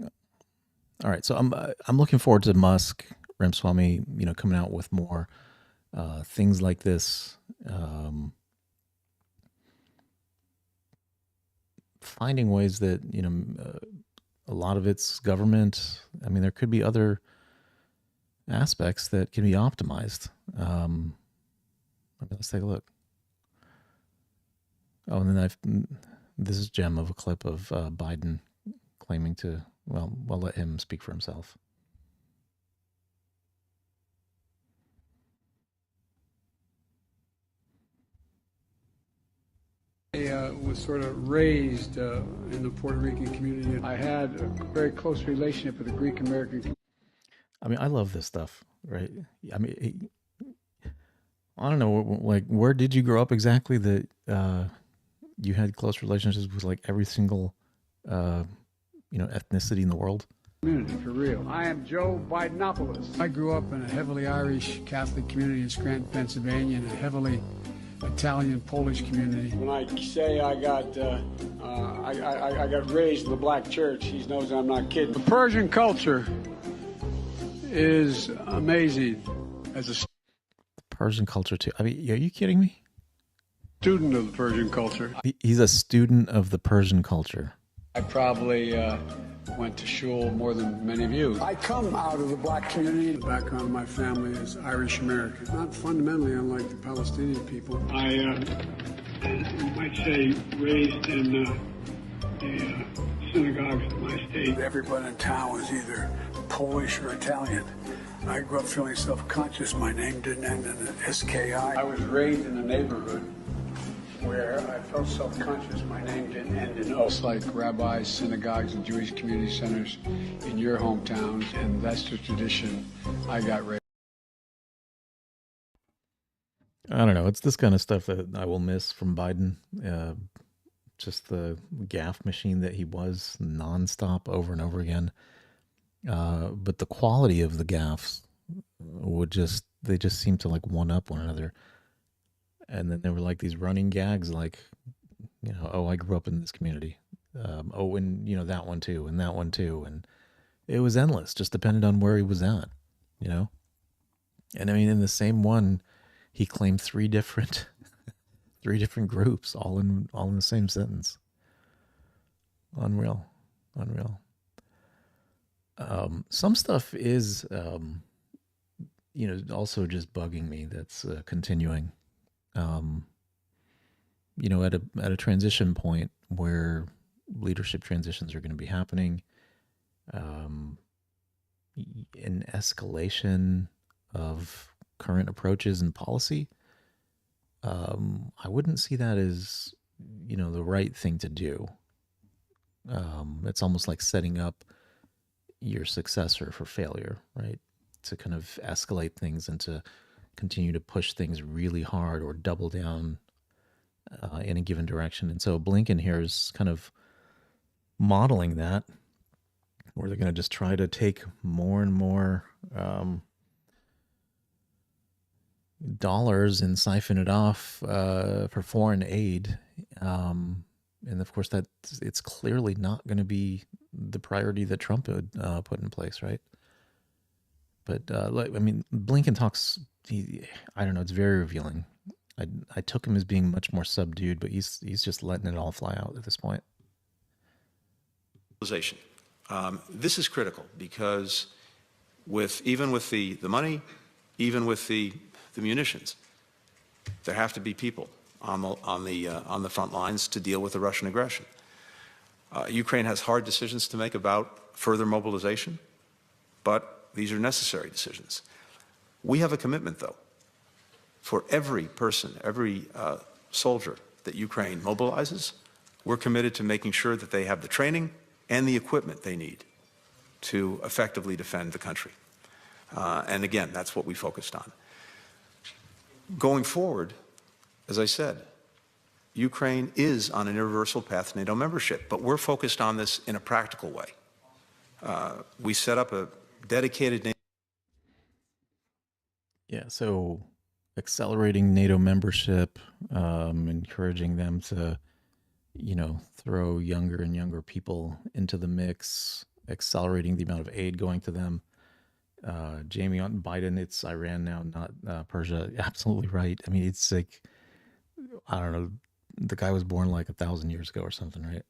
All right, so I'm looking forward to Musk, Ramaswamy, coming out with more things like this. Finding ways that a lot of it's government. I mean, there could be other aspects that can be optimized. Let's take a look. Oh, and then this is gem of a clip of Biden claiming to. Well, we'll let him speak for himself. I was sort of raised in the Puerto Rican community. I had a very close relationship with the Greek American community. I mean, I love this stuff, right? I mean, I don't know, like, where did you grow up exactly that you had close relationships with like every single ethnicity in the world? Community, for real. I am Joe Bidenopoulos. I grew up in a heavily Irish Catholic community in Scranton, Pennsylvania, and a heavily Italian Polish community. When I say I got raised in the black church, he knows I'm not kidding. The Persian culture is amazing as a Persian culture too. I mean, are you kidding me? Student of the Persian culture. He's a student of the Persian culture. I probably went to shul more than many of you. I come out of the black community. The background of my family is Irish American, not fundamentally unlike the Palestinian people. I you might say raised in the synagogues in my state. Everyone in town was either Polish or Italian. I grew up feeling self-conscious. My name didn't end in an SKI. I was raised in a neighborhood where I felt self-conscious. My name didn't end in O. It's like rabbis, synagogues, and Jewish community centers in your hometowns, and that's the tradition I got raised. I don't know. It's this kind of stuff that I will miss from Biden. Just the gaffe machine that he was nonstop over and over again. But the quality of the gaffes they just seem to like one up one another. And then there were like these running gags like, oh, I grew up in this community. Oh, and that one too, and that one too. And it was endless, just depended on where he was at, And I mean, in the same one, he claimed three different groups all in the same sentence. Unreal. Some stuff is, also just bugging me. That's continuing. At a transition point where leadership transitions are going to be happening, an escalation of current approaches and policy, I wouldn't see that as, the right thing to do. It's almost like setting up your successor for failure, right? To kind of escalate things and to continue to push things really hard or double down in a given direction. And so Blinken here is kind of modeling that, where they're going to just try to take more and more dollars and siphon it off for foreign aid. And of course, it's clearly not going to be the priority that Trump had put in place, right? But Blinken talks. I don't know. It's very revealing. I took him as being much more subdued, but he's just letting it all fly out at this point. This is critical because even with the money, even with the munitions, there have to be people on the front lines to deal with the Russian aggression. Ukraine has hard decisions to make about further mobilization, but these are necessary decisions. We have a commitment, though, for every person, every soldier that Ukraine mobilizes. We're committed to making sure that they have the training and the equipment they need to effectively defend the country. And again, that's what we focused on. Going forward, as I said, Ukraine is on an irreversible path to NATO membership, but we're focused on this in a practical way. We set up a dedicated NATO. Yeah, so accelerating NATO membership, encouraging them to, throw younger and younger people into the mix, accelerating the amount of aid going to them. Jamie on Biden, it's Iran now, not Persia. Absolutely right. I mean, it's like, I don't know, the guy was born like 1,000 years ago or something, right?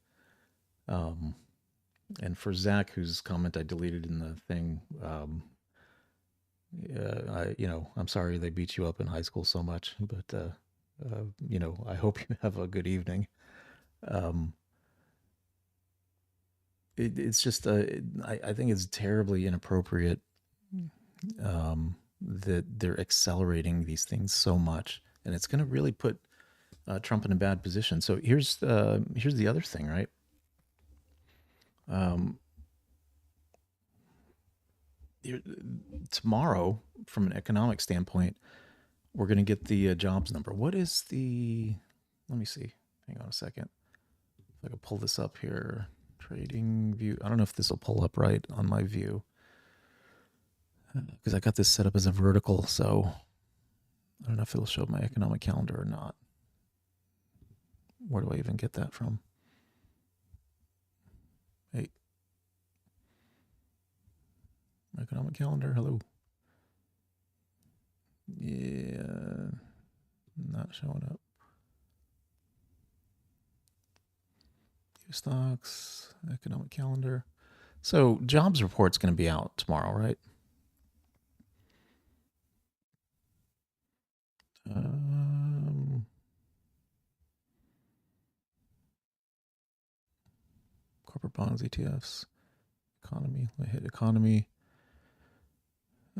And for Zach, whose comment I deleted in the thing, I'm sorry they beat you up in high school so much, but I hope you have a good evening. It's just, I think it's terribly inappropriate that they're accelerating these things so much, and it's going to really put Trump in a bad position. So here's the other thing, right? Tomorrow, from an economic standpoint, we're going to get the jobs number. What is the? Let me see. Hang on a second. If I can pull this up here, Trading View. I don't know if this will pull up right on my view because I got this set up as a vertical, so I don't know if it'll show my economic calendar or not. Where do I even get that from? Hey. Economic calendar, hello. Yeah, not showing up. Stocks, economic calendar. So jobs report's going to be out tomorrow, right? Corporate bonds, ETFs, economy. I hit economy.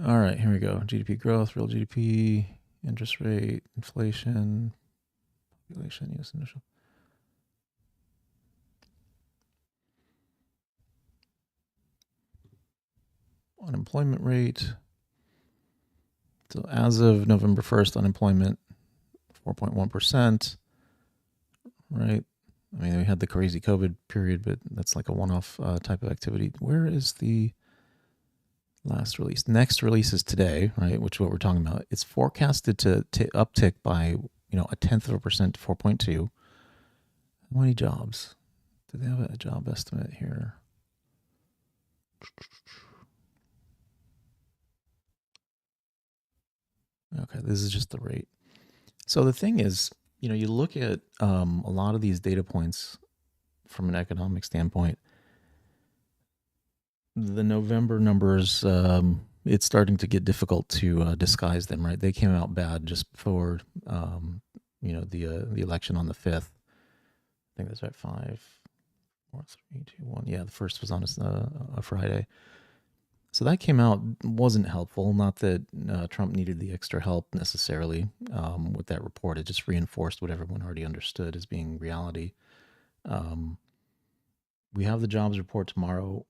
All right, here we go. GDP growth, real GDP, interest rate, inflation, population, U.S. initial. Unemployment rate. So as of November 1st, unemployment 4.1%. Right? I mean, we had the crazy COVID period, but that's like a one-off type of activity. Where is the last release? Next release is today, right? Which is what we're talking about. It's forecasted to uptick by, 0.1% to 4.2. How many jobs? Do they have a job estimate here? Okay, this is just the rate. So the thing is, you look at a lot of these data points from an economic standpoint. The November numbers, it's starting to get difficult to disguise them, right? They came out bad just before, the election on the 5th. I think that's right, 5, 4, 3, 2, 1. Yeah, the first was on a Friday. So that came out, wasn't helpful. Not that Trump needed the extra help necessarily with that report. It just reinforced what everyone already understood as being reality. We have the jobs report tomorrow.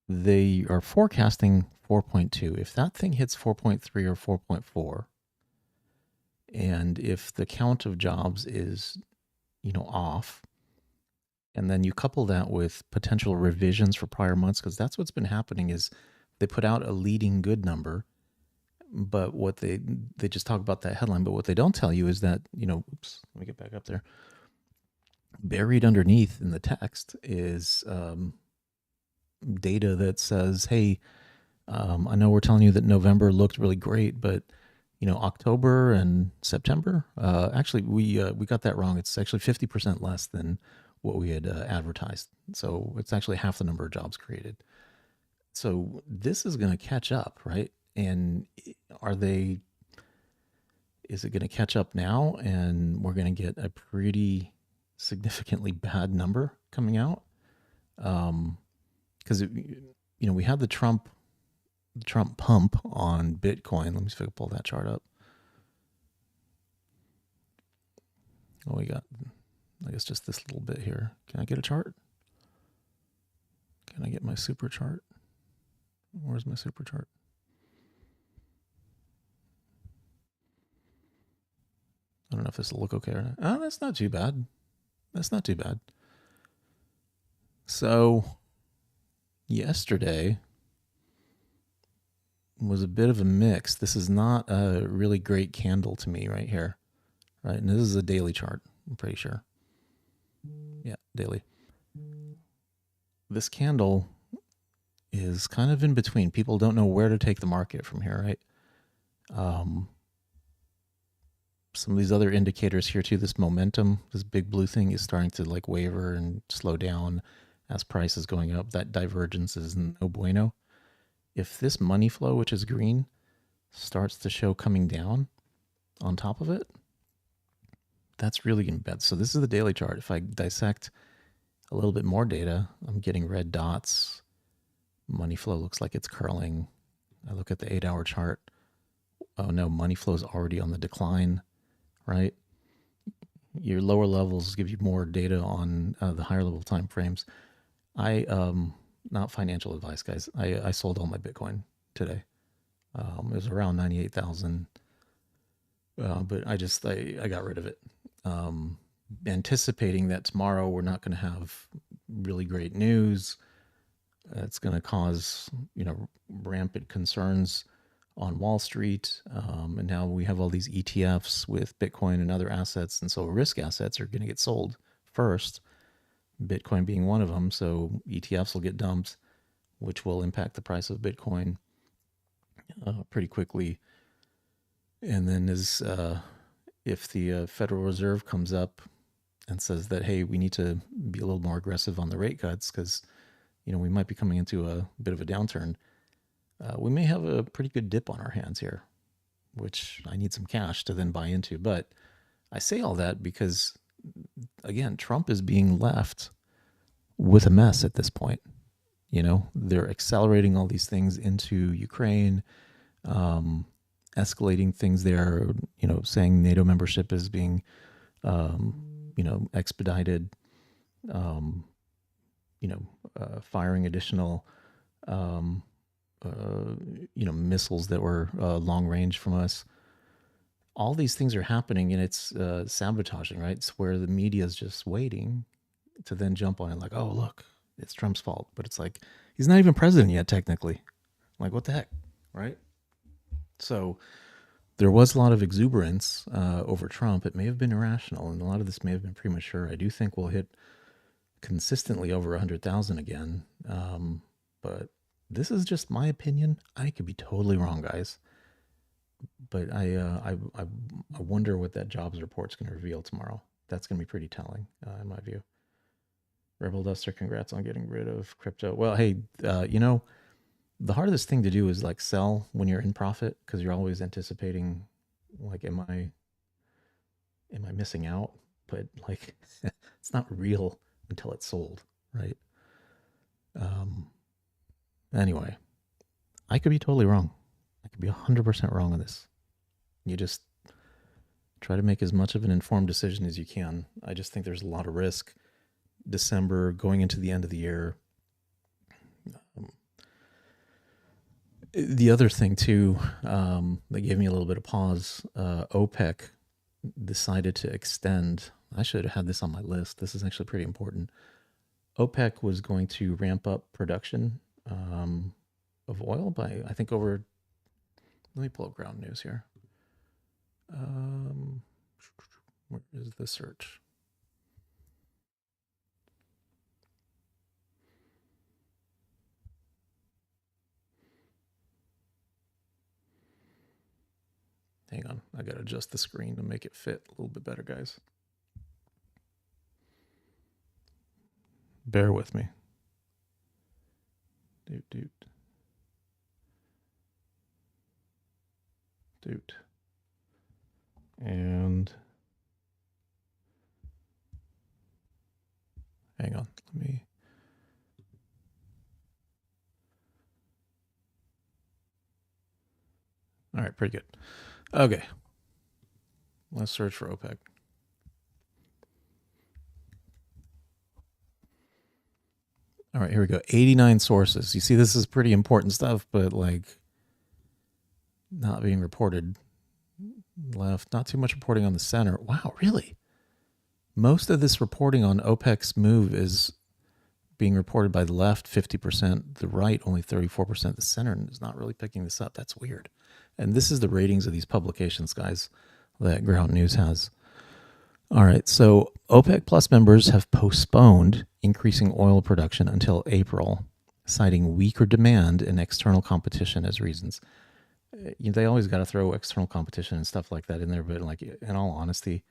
They are forecasting 4.2. If that thing hits 4.3 or 4.4, and if the count of jobs is, off, and then you couple that with potential revisions for prior months, because that's what's been happening is they put out a leading good number, but what they just talk about that headline, but what they don't tell you is that, oops, let me get back up there. Buried underneath in the text is data that says, hey, I know we're telling you that November looked really great, but October and September, actually we got that wrong. It's actually 50% less than what we had advertised. So it's actually half the number of jobs created. So this is going to catch up, right? And is it going to catch up now? And we're going to get a pretty significantly bad number coming out. Because, we had the Trump pump on Bitcoin. Let me see if I can pull that chart up. Oh, we got, I guess, just this little bit here. Can I get a chart? Can I get my super chart? Where's my super chart? I don't know if this will look okay or not. Oh, that's not too bad. That's not too bad. So yesterday was a bit of a mix. This is not a really great candle to me right here. Right? And this is a daily chart, I'm pretty sure. Yeah, daily. This candle is kind of in between. People don't know where to take the market from here, right? Some of these other indicators here too, this momentum, this big blue thing is starting to like waver and slow down as price is going up. That divergence is no bueno. If this money flow, which is green, starts to show coming down on top of it, that's really going to be bad. So this is the daily chart. If I dissect a little bit more data, I'm getting red dots. Money flow looks like it's curling. I look at the 8-hour chart. Oh no, money flow is already on the decline, right? Your lower levels give you more data on the higher level time frames. Not financial advice, guys. I sold all my Bitcoin today. It was around 98,000, but I got rid of it. Anticipating that tomorrow we're not going to have really great news. It's going to cause, rampant concerns on Wall Street. And now we have all these ETFs with Bitcoin and other assets. And so risk assets are going to get sold first, Bitcoin being one of them. So ETFs will get dumped, which will impact the price of Bitcoin pretty quickly. And then if the Federal Reserve comes up and says that, hey, we need to be a little more aggressive on the rate cuts because, we might be coming into a bit of a downturn, we may have a pretty good dip on our hands here, which I need some cash to then buy into. But I say all that because, again, Trump is being left with a mess at this point. They're accelerating all these things into Ukraine, escalating things there, saying NATO membership is being, expedited, firing additional, missiles that were long range from us. All these things are happening, and it's sabotaging, right? It's where the media is just waiting to then jump on it like, oh, look, it's Trump's fault. But it's like, he's not even president yet, technically. Like, what the heck, right? So there was a lot of exuberance over Trump. It may have been irrational, and a lot of this may have been premature. I do think we'll hit consistently over 100,000 again. But this is just my opinion. I could be totally wrong, guys. But I wonder what that jobs report's going to reveal tomorrow. That's going to be pretty telling, in my view. Rebel Duster, congrats on getting rid of crypto. Well, hey, the hardest thing to do is like sell when you're in profit, because you're always anticipating, like, am I missing out? But like, it's not real until it's sold, right? Anyway, I could be totally wrong. I could be 100% wrong on this. You just try to make as much of an informed decision as you can. I just think there's a lot of risk. December, going into the end of the year. The other thing, too, that gave me a little bit of pause, OPEC decided to extend. I should have had this on my list. This is actually pretty important. OPEC was going to ramp up production of oil by, I think, over... Let me pull up ground news here. Where is the search? Hang on, I gotta adjust the screen to make it fit a little bit better, guys. Bear with me. Doot. And hang on, let me. All right, pretty good. Okay, let's search for OPEC. All right, here we go. 89 sources. You see, this is pretty important stuff, but like not being reported. Left, not too much reporting on the center. Wow, really? Most of this reporting on OPEC's move is being reported by the left, 50%, the right, only 34%. The center is not really picking this up. That's weird. And this is the ratings of these publications, guys, that Ground News has. All right, so OPEC Plus members have postponed increasing oil production until April, citing weaker demand and external competition as reasons. They always got to throw external competition and stuff like that in there, but like, in all honesty,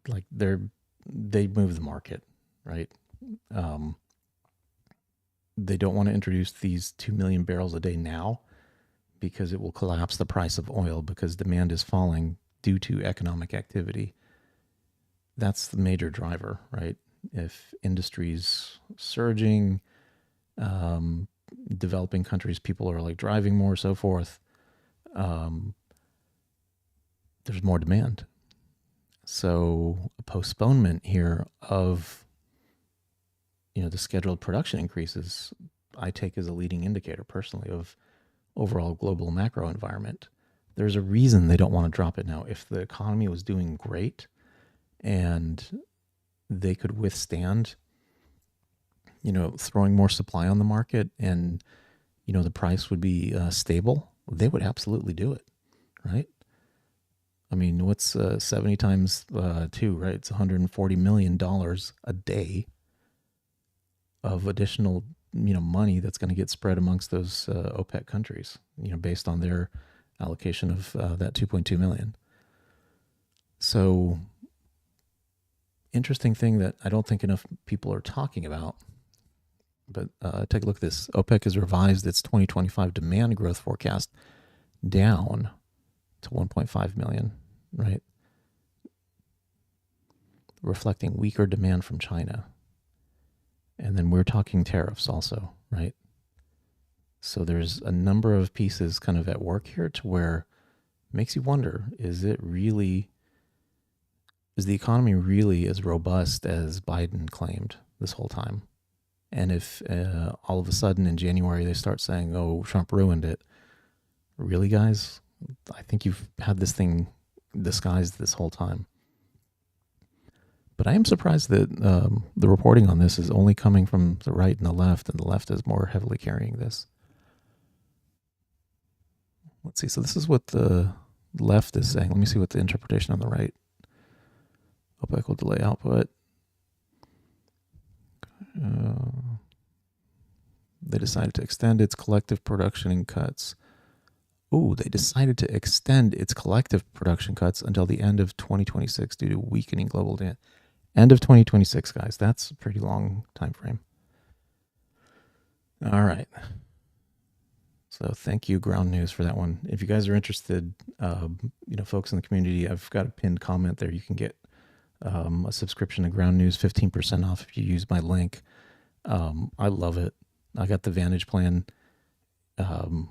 like they move the market, right? They don't want to introduce these 2 million barrels a day now because it will collapse the price of oil because demand is falling due to economic activity. That's the major driver, right? If industry's surging, developing countries, people are like driving more, so forth, there's more demand. So a postponement here of, the scheduled production increases, I take as a leading indicator personally of overall global macro environment. There's a reason they don't want to drop it now. If the economy was doing great and they could withstand, throwing more supply on the market and, the price would be stable, they would absolutely do it, right? I mean, what's 70 times 2, right? It's $140 million a day of additional, money that's going to get spread amongst those OPEC countries, based on their allocation of that 2.2 million. So interesting thing that I don't think enough people are talking about, but take a look at this. OPEC has revised its 2025 demand growth forecast down to 1.5 million, right? Reflecting weaker demand from China. And then we're talking tariffs also, right? So there's a number of pieces kind of at work here to where it makes you wonder, is the economy really as robust as Biden claimed this whole time? And if all of a sudden in January they start saying, oh, Trump ruined it, really, guys? I think you've had this thing disguised this whole time. But I am surprised that the reporting on this is only coming from the right and the left is more heavily carrying this. Let's see. So this is what the left is saying. Let me see what the interpretation on the right. OPEC will delay output. They decided to extend its collective production cuts. Ooh, they decided to extend its collective production cuts until the end of 2026 due to weakening global demand. End of 2026, guys. That's a pretty long time frame. All right. So thank you, Ground News, for that one. If you guys are interested, folks in the community, I've got a pinned comment there. You can get a subscription to Ground News, 15% off if you use my link. I love it. I got the Vantage plan. I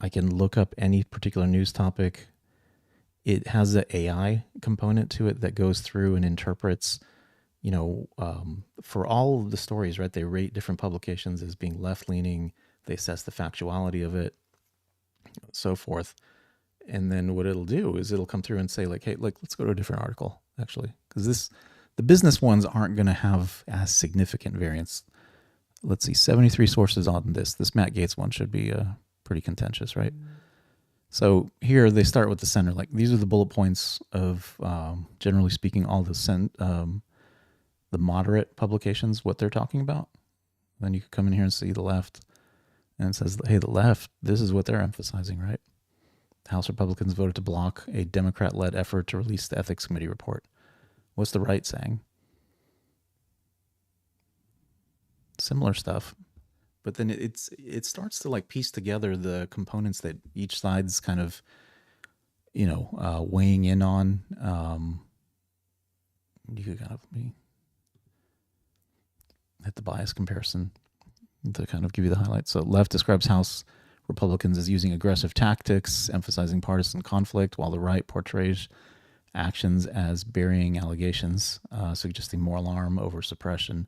can look up any particular news topic. It has an AI component to it that goes through and interprets, for all of the stories, right? They rate different publications as being left-leaning. They assess the factuality of it, so forth. And then what it'll do is it'll come through and say, like, hey, let's go to a different article, actually. Because the business ones aren't going to have as significant variance. Let's see, 73 sources on this. This Matt Gaetz one should be pretty contentious, right? So here they start with the center. Like, these are the bullet points of, generally speaking, all the moderate publications, what they're talking about. Then you can come in here and see the left. And it says, hey, the left, this is what they're emphasizing, right? House Republicans voted to block a Democrat-led effort to release the Ethics Committee report. What's the right saying? Similar stuff. But then it starts to like piece together the components that each side's kind of, weighing in on. You could kind of hit the bias comparison to kind of give you the highlights. So left describes House Republicans as using aggressive tactics, emphasizing partisan conflict, while the right portrays actions as burying allegations, suggesting more alarm over suppression.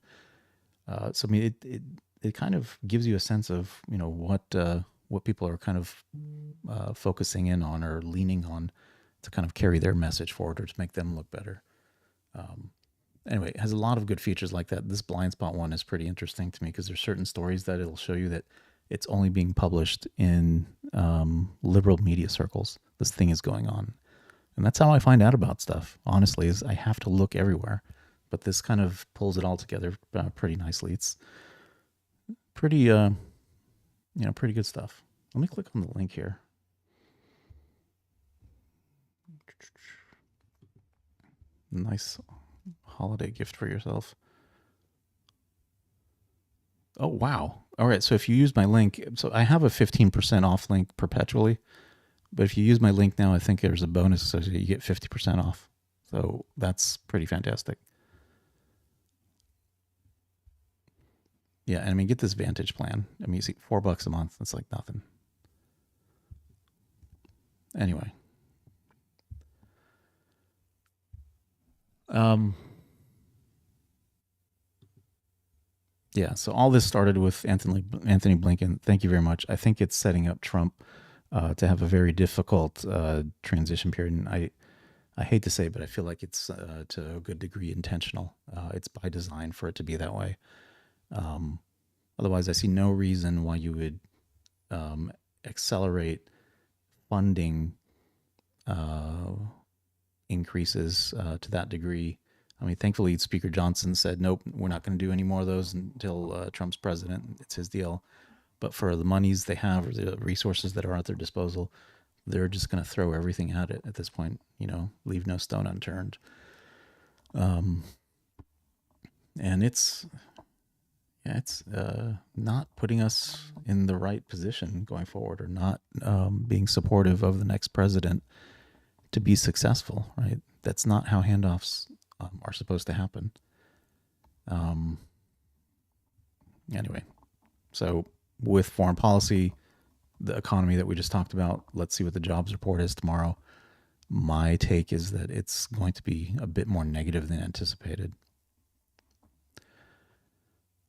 So I mean, it kind of gives you a sense of what people are kind of focusing in on or leaning on to kind of carry their message forward or to make them look better. Anyway, it has a lot of good features like that. This blind spot one is pretty interesting to me because there's certain stories that it'll show you that it's only being published in liberal media circles. This thing is going on. And that's how I find out about stuff, honestly, is I have to look everywhere. But this kind of pulls it all together pretty nicely. It's pretty, pretty good stuff. Let me click on the link here. Nice holiday gift for yourself. Oh, wow. All right. So if you use my link, so I have a 15% off link perpetually, but if you use my link now, I think there's a bonus associated. You get 50% off. So that's pretty fantastic. Yeah. And I mean, get this Vantage plan. I mean, you see $4 a month. That's like nothing. Anyway. Yeah, so all this started with Anthony Blinken. Thank you very much. I think it's setting up Trump to have a very difficult transition period. And I hate to say it, but I feel like it's to a good degree intentional. It's by design for it to be that way. Otherwise, I see no reason why you would accelerate funding increases to that degree. I mean, thankfully, Speaker Johnson said, nope, we're not going to do any more of those until Trump's president. It's his deal. But for the monies they have or the resources that are at their disposal, they're just going to throw everything at it at this point, leave no stone unturned. And it's not putting us in the right position going forward, or not being supportive of the next president to be successful, right? That's not how handoffs are supposed to happen. Anyway, so with foreign policy, the economy that we just talked about, let's see what the jobs report is tomorrow. My take is that it's going to be a bit more negative than anticipated.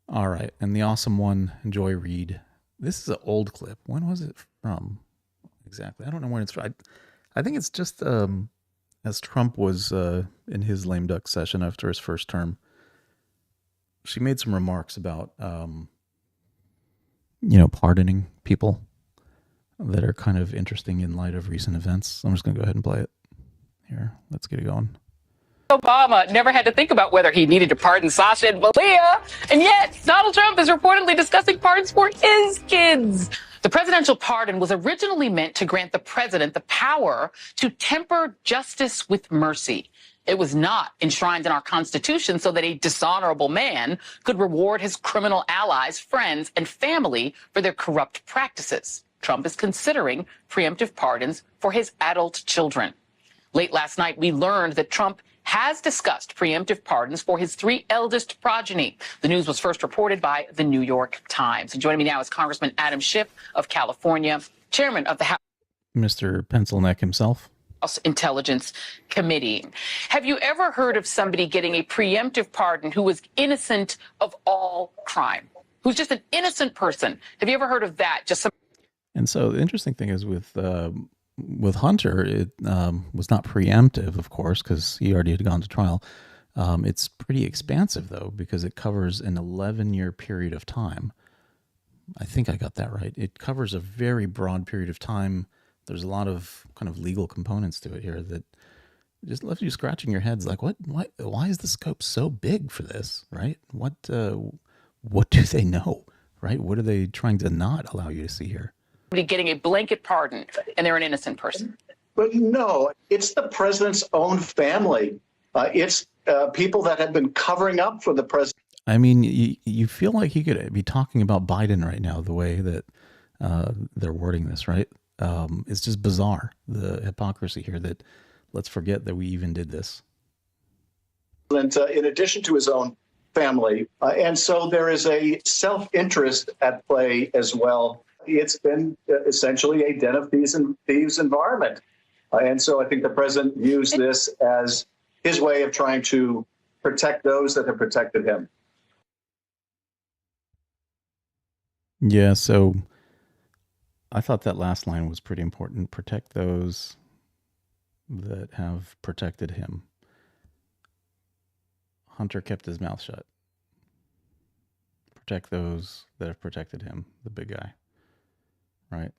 All right, and the awesome one, Joy Reid. This is an old clip. When was it from? Exactly. I don't know when it's from. I think it's just as Trump was in his lame duck session after his first term. She made some remarks about, pardoning people that are kind of interesting in light of recent events. I'm just going to go ahead and play it. Here, let's get it going. Obama never had to think about whether he needed to pardon Sasha and Malia, and yet Donald Trump is reportedly discussing pardons for his kids. The presidential pardon was originally meant to grant the president the power to temper justice with mercy. It was not enshrined in our Constitution so that a dishonorable man could reward his criminal allies, friends, and family for their corrupt practices. Trump is considering preemptive pardons for his adult children. Late last night, we learned that Trump has discussed preemptive pardons for his 3 eldest progeny. The news was first reported by the New York Times. And joining me now is Congressman Adam Schiff of California, chairman of the House Mr. Pencil Neck himself. Intelligence Committee. Have you ever heard of somebody getting a preemptive pardon who was innocent of all crime, who's just an innocent person? Have you ever heard of that? And so the interesting thing is with Hunter, it was not preemptive, of course, because he already had gone to trial. It's pretty expansive, though, because it covers an 11-year period of time. I think I got that right. It covers a very broad period of time. There's a lot of kind of legal components to it here that just left you scratching your heads like, why is the scope so big for this, right? What do they know, right? What are they trying to not allow you to see here? Getting a blanket pardon and they're an innocent person. But no, it's the president's own family. It's people that have been covering up for the president. I mean, you feel like he could be talking about Biden right now, the way that they're wording this, right? It's just bizarre, the hypocrisy here that let's forget that we even did this. In addition to his own family. And so there is a self-interest at play as well. It's been essentially a den of thieves environment. And so I think the president used this as his way of trying to protect those that have protected him. Yeah, so I thought that last line was pretty important. Protect those that have protected him. Hunter kept his mouth shut. Protect those that have protected him, the big guy. Right?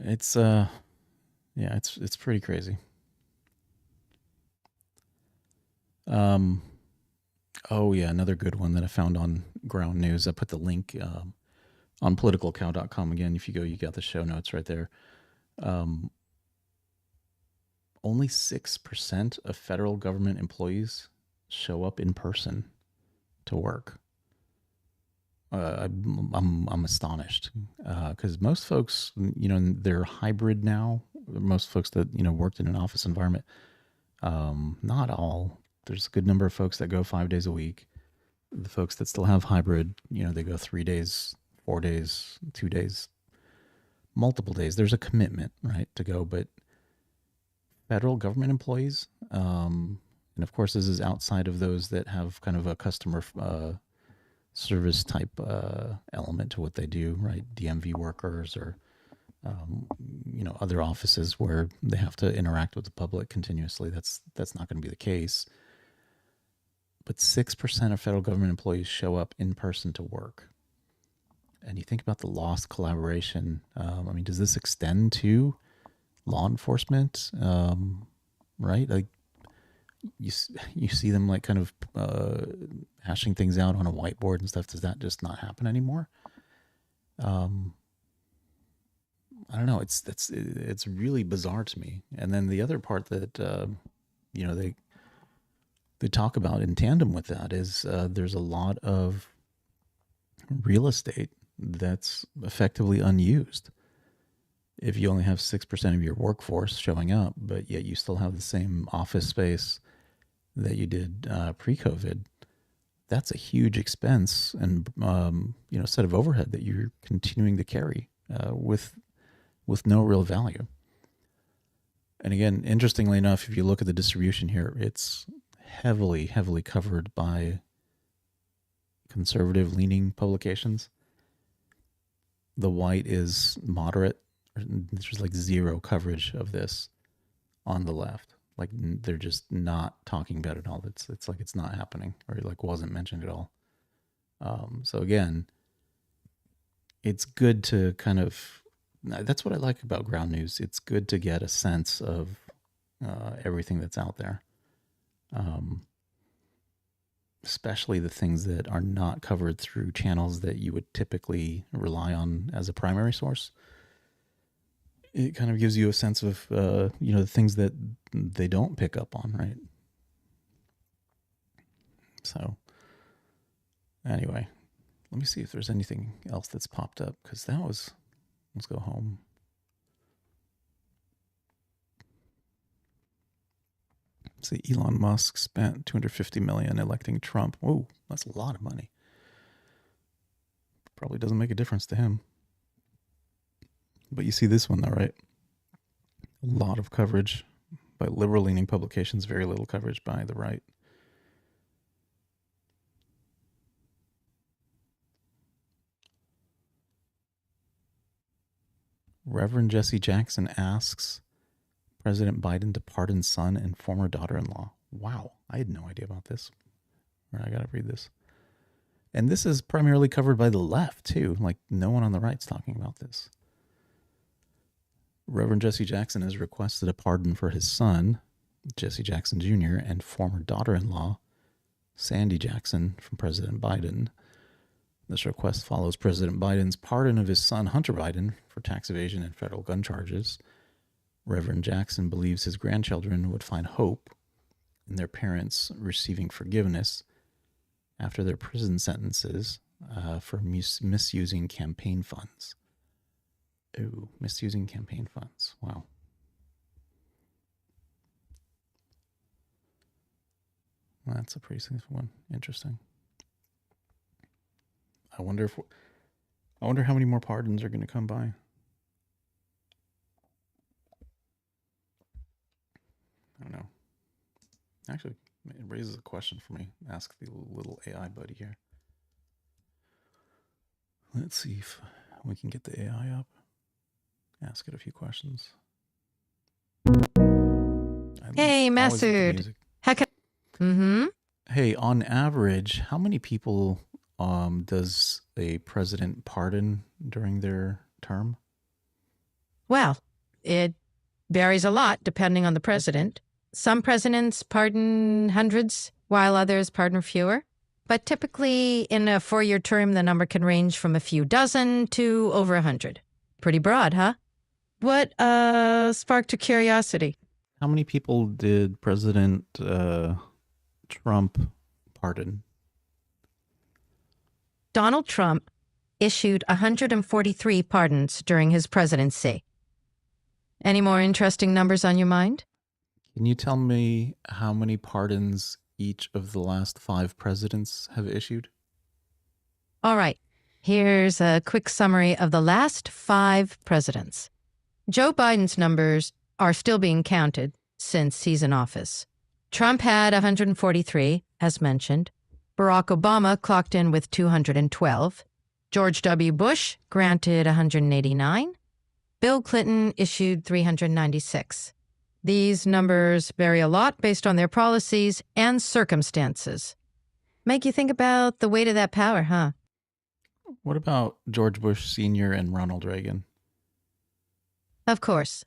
It's it's pretty crazy. Oh yeah, another good one that I found on Ground News. I put the link on politicalcow.com again. If you go, you got the show notes right there. Only 6% of federal government employees show up in person to work. I'm astonished because most folks, they're hybrid now. Most folks that worked in an office environment, not all. There's a good number of folks that go 5 days a week. The folks that still have hybrid, they go 3 days, 4 days, 2 days, multiple days. There's a commitment, right, to go. But federal government employees, and of course, this is outside of those that have kind of a customer service type element to what they do, right? DMV workers or other offices where they have to interact with the public continuously. That's not going to be the case. But 6% of federal government employees show up in person to work. And you think about the lost collaboration. Does this extend to law enforcement? Right? Like you see them like kind of hashing things out on a whiteboard and stuff. Does that just not happen anymore? I don't know. It's really bizarre to me. And then the other part that they talk about in tandem with that is there's a lot of real estate that's effectively unused. If you only have 6% of your workforce showing up, but yet you still have the same office space that you did pre-COVID, that's a huge expense and set of overhead that you're continuing to carry with no real value. And again, interestingly enough, if you look at the distribution here, it's heavily covered by conservative-leaning publications. The white is moderate. There's like zero coverage of this on the left. Like they're just not talking about it at all. It's like it's not happening, or like wasn't mentioned at all. So again, it's good to kind of, that's what I like about ground news. It's good to get a sense of everything that's out there. Especially the things that are not covered through channels that you would typically rely on as a primary source. It kind of gives you a sense of, the things that they don't pick up on, right? So anyway, let me see if there's anything else that's popped up, because let's go home. See, Elon Musk spent $250 million electing Trump. Whoa, that's a lot of money. Probably doesn't make a difference to him. But you see this one though, right? A lot of coverage by liberal-leaning publications, very little coverage by the right. Reverend Jesse Jackson asks President Biden to pardon son and former daughter-in-law. Wow, I had no idea about this. I got to read this. And this is primarily covered by the left, too. Like, no one on the right's talking about this. Reverend Jesse Jackson has requested a pardon for his son, Jesse Jackson Jr., and former daughter-in-law, Sandy Jackson, from President Biden. This request follows President Biden's pardon of his son, Hunter Biden, for tax evasion and federal gun charges. Reverend Jackson believes his grandchildren would find hope in their parents receiving forgiveness after their prison sentences for misusing campaign funds. Ooh, misusing campaign funds. Wow. That's a pretty significant one. Interesting. I wonder how many more pardons are going to come by. I don't know. Actually, it raises a question for me. Ask the little AI buddy here. Let's see if we can get the AI up. Ask it a few questions. Hey, Masood. Hey, on average, how many people does a president pardon during their term? Well, it varies a lot depending on the president. Some presidents pardon hundreds, while others pardon fewer. But typically, in a 4-year term, the number can range from a few dozen to over 100. Pretty broad, huh? What sparked your curiosity? How many people did President Trump pardon? Donald Trump issued 143 pardons during his presidency. Any more interesting numbers on your mind? Can you tell me how many pardons each of the last 5 presidents have issued? All right. Here's a quick summary of the last 5 presidents. Joe Biden's numbers are still being counted since he's in office. Trump had 143, as mentioned. Barack Obama clocked in with 212. George W. Bush granted 189. Bill Clinton issued 396. These numbers vary a lot based on their policies and circumstances. Make you think about the weight of that power, huh? What about George Bush Sr. and Ronald Reagan? Of course.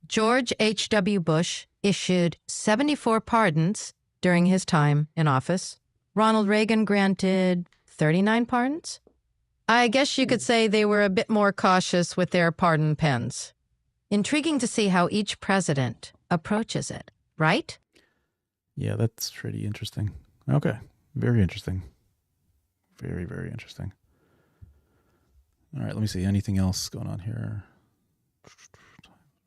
George H.W. Bush issued 74 pardons during his time in office. Ronald Reagan granted 39 pardons. I guess you could say they were a bit more cautious with their pardon pens. Intriguing to see how each president approaches it, right? Yeah, that's pretty interesting. Okay, very interesting. Very, very interesting. All right, let me see. Anything else going on here?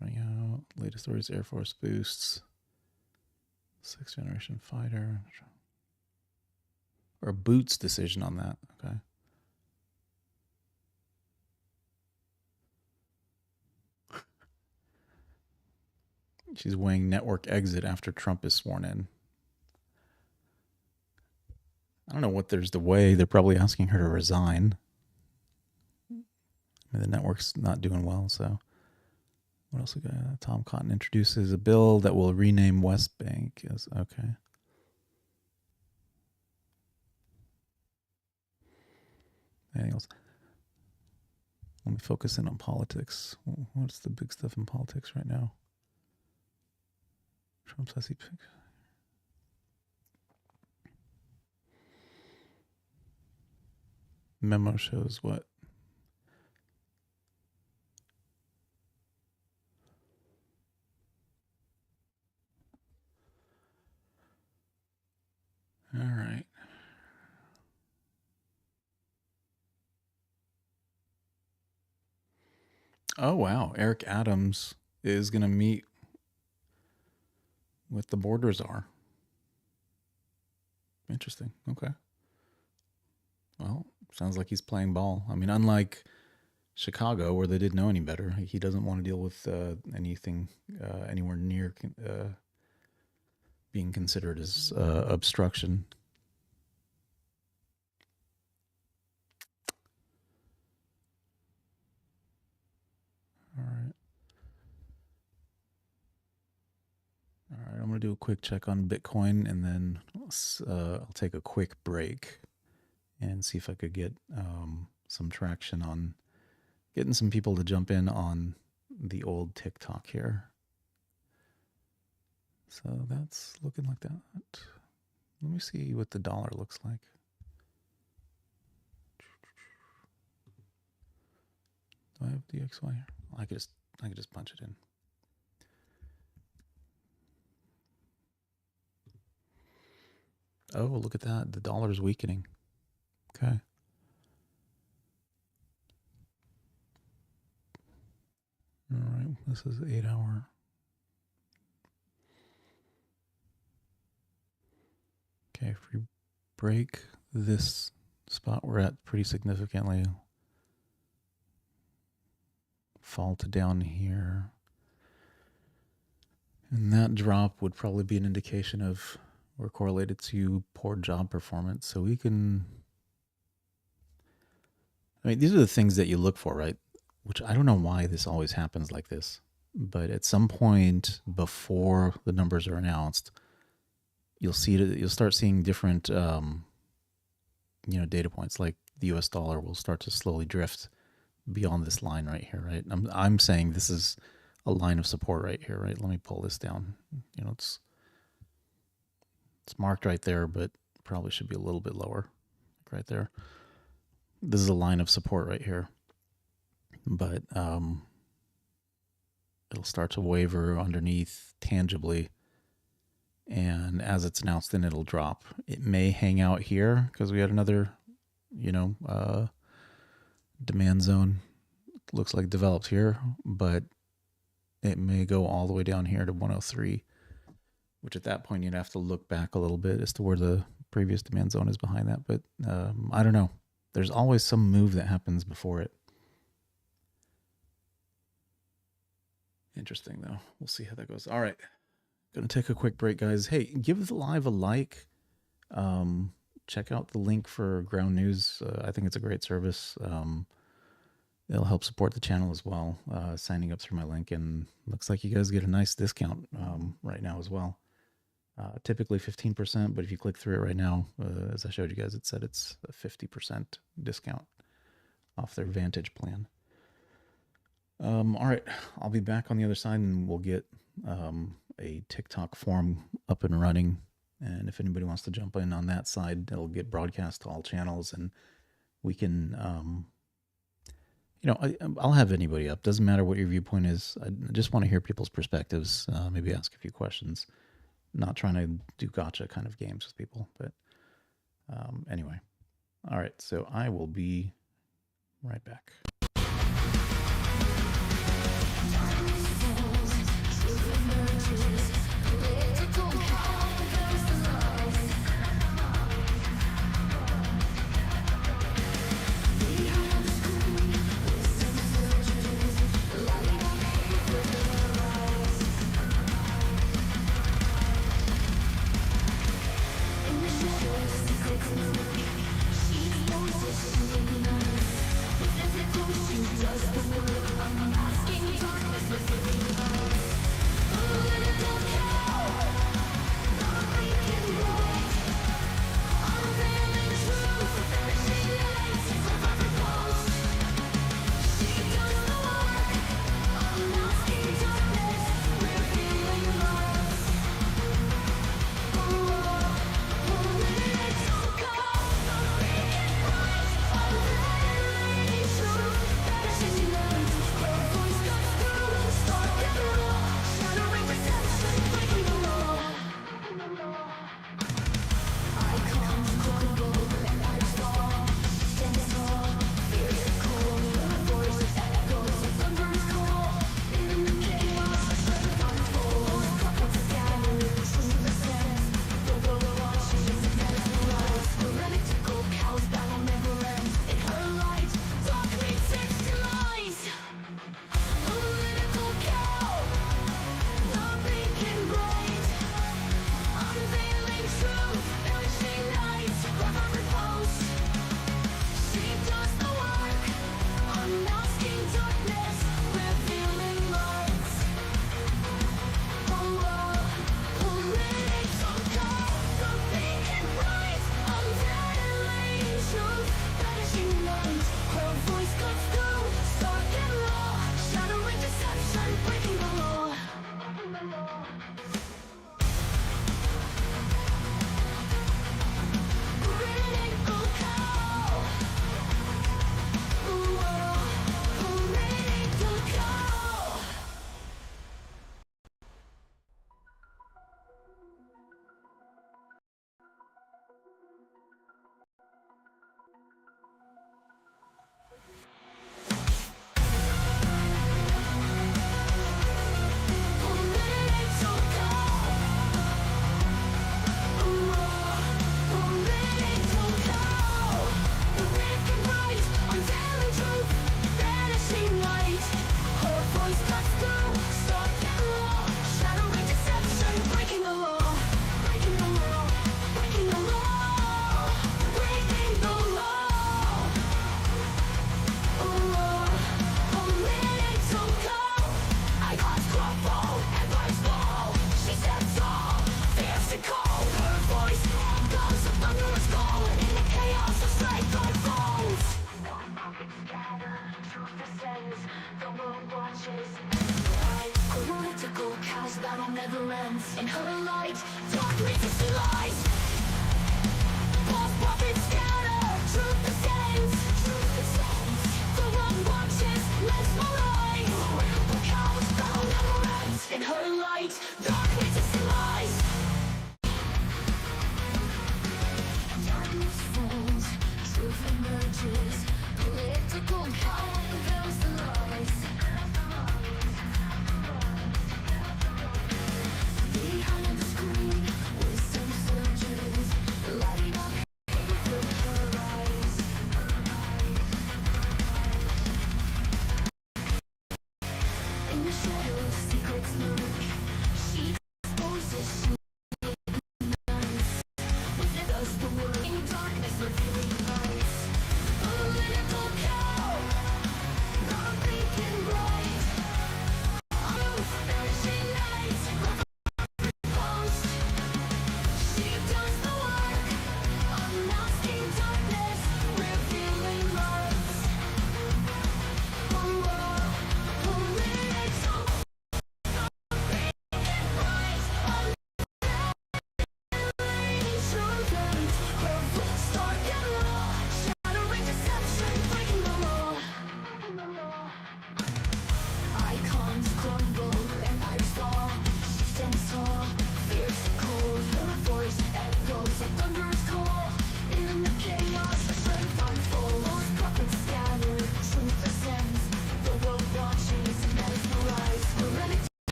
Running out. Latest stories, Air Force boosts. 6th generation fighter. Or a Boots decision on that. Okay. She's weighing network exit after Trump is sworn in. I don't know what there's to weigh. They're probably asking her to resign. I mean, the network's not doing well, so. What else we got? Tom Cotton introduces a bill that will rename West Bank as, okay. Anything else? Let me focus in on politics. What's the big stuff in politics right now? Trump's SEP. Memo shows what? All right. Oh, wow. Eric Adams is going to meet with the border czar. Interesting. Okay. Well, sounds like he's playing ball. I mean, unlike Chicago, where they didn't know any better, he doesn't want to deal with anything anywhere near being considered as obstruction. All right. All right, I'm going to do a quick check on Bitcoin, and then I'll take a quick break and see if I could get some traction on getting some people to jump in on the old TikTok here. So that's looking like that. Let me see what the dollar looks like. Do I have DXY here? I could just punch it in. Oh, look at that. The dollar is weakening. Okay. All right. This is 8 hour. Okay. If we break this spot we're at pretty significantly, fall to down here. And that drop would probably be an indication of or correlated to poor job performance. So we can, I mean, these are the things that you look for, right? Which I don't know why this always happens like this, but at some point before the numbers are announced, you'll start seeing different, data points, like the US dollar will start to slowly drift beyond this line right here, right? I'm saying this is a line of support right here, right? Let me pull this down. It's marked right there, but probably should be a little bit lower, right there. This is a line of support right here, but it'll start to waver underneath tangibly, and as it's announced, then it'll drop. It may hang out here because we had another, demand zone. Looks like developed here, but it may go all the way down here to 103, which at that point you'd have to look back a little bit as to where the previous demand zone is behind that. But I don't know. There's always some move that happens before it. Interesting, though. We'll see how that goes. All right. Going to take a quick break, guys. Hey, give the live a like. Check out the link for Ground News. I think it's a great service. It'll help support the channel as well, signing up through my link. And looks like you guys get a nice discount right now as well. Typically 15%, but if you click through it right now, as I showed you guys, it said it's a 50% discount off their Vantage plan. All right, I'll be back on the other side, and we'll get a TikTok forum up and running. And if anybody wants to jump in on that side, it'll get broadcast to all channels, and we can, I'll have anybody up. Doesn't matter what your viewpoint is. I just want to hear people's perspectives, maybe ask a few questions. not trying to do gotcha kind of games with people. But anyway, all right. So I will be right back. Physical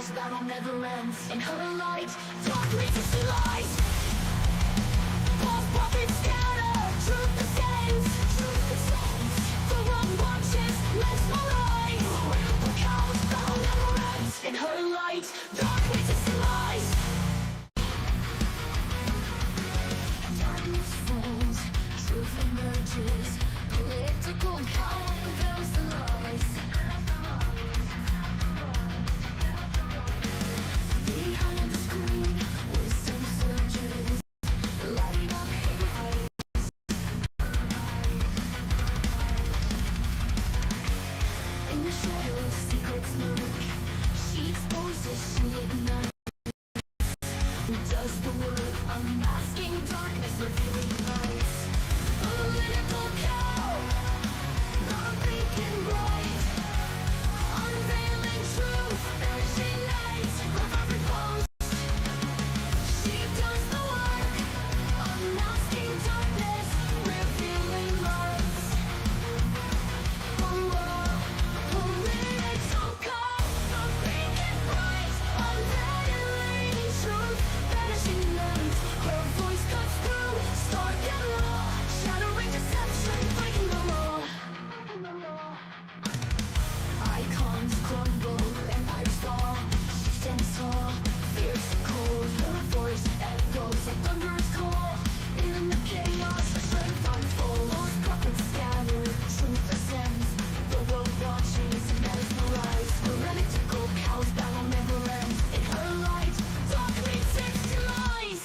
chaos battle never ends. In her light, dark reaches to lies. False prophets scatter, truth descends. The wrong watches, let's lie. The chaos battle never ends. In her light, dark reaches to lies. Darkness falls, truth emerges. Political power reveals the lies. Behind the screen, wisdom surges, lighting up hate. In the shadows, secrets lurk. She exposes, she ignites. Does the word unmasking darkness, revealing lights. Political cow, not thinking right. Unveiling truth, vanishing night. Love every post. She does the work, unmasking darkness, revealing lights. Political cow, not thinking right. Unveiling truth, vanishing night. Her voice cuts through, stark and raw. Shattering deception, breaking the law. Icons crumble, empires fall. She stands tall, fierce and cold. Her voice echoes like thunderous call. In the chaos, her strength unfolds. Lost prophets scatter, truth ascends. The world watches and mesmerized. Political cows battle never ends. In her light, dark reaches to lies.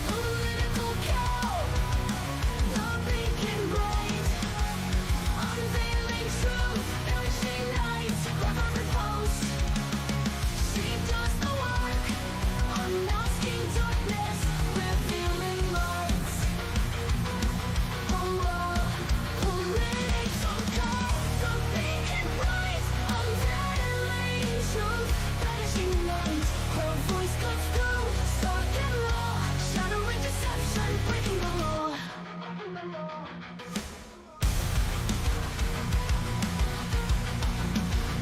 Political cow, not thinking right. Unveiling truth, vanishing night. Love every post. She does the work, unmasking darkness, revealing lights. Political cow, not thinking right. Unveiling truth, vanishing night. Her voice cuts through, stark and raw. Shattering deception, breaking the law.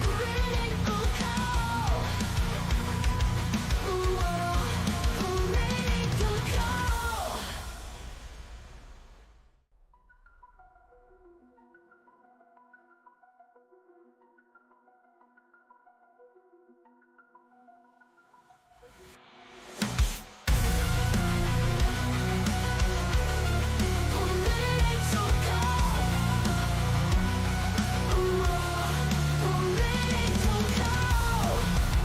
Political cow. Political cow. Political cow. Political cow.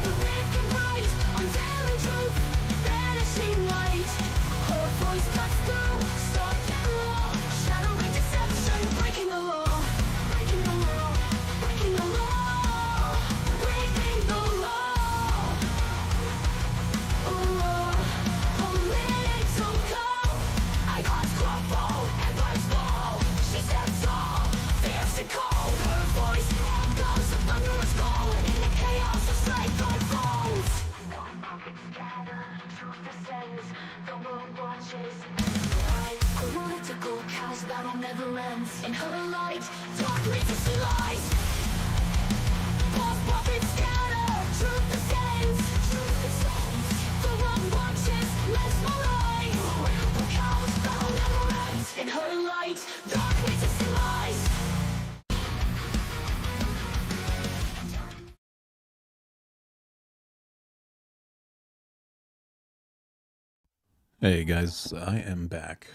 Breaking right, unveiling truth, vanishing light. Her voice cuts through, stark and raw. Shattering deception, breaking the law. Breaking the law. Breaking the law. Breaking the law. Political cow. Icons crumble, empires fall. She stands tall, fierce and cold. Her voice echoes a thunderous call. In the chaos, her strength unfolds. Truth descends, the world watches. Political cows battle never ends. In her light, dark reaches to lies. False prophets scatter, truth descends. The wrong watches, let's lie. The cows battle never ends. In her light, dark reaches to lies. Hey guys, I am back.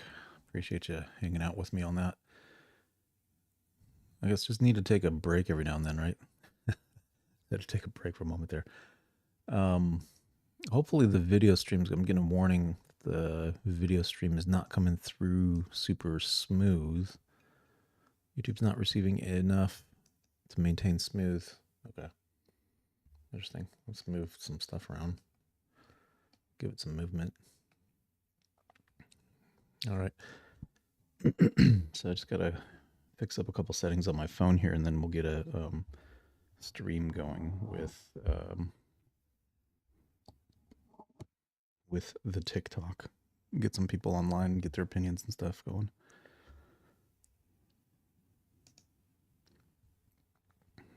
Appreciate you hanging out with me on that. I guess just need to take a break every now and then, right? Had to take a break for a moment there. Hopefully the video streams, I'm getting a warning, the video stream is not coming through super smooth. YouTube's not receiving enough to maintain smooth. Okay. Interesting. Let's move some stuff around. Give it some movement. All right. So I just gotta fix up a couple settings on my phone here, and then we'll get a stream going with the TikTok. Get some people online, get their opinions and stuff going.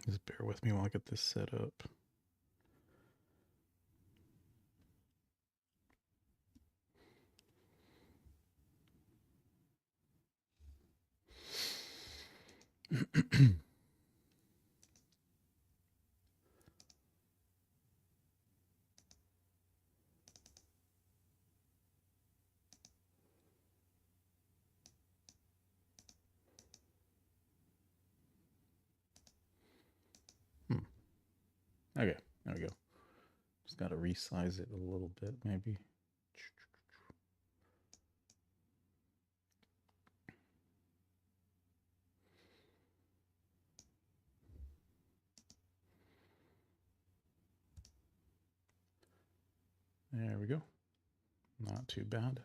Just bear with me while I get this set up. Okay, there we go. Just got to resize it a little bit, maybe. There we go. Not too bad.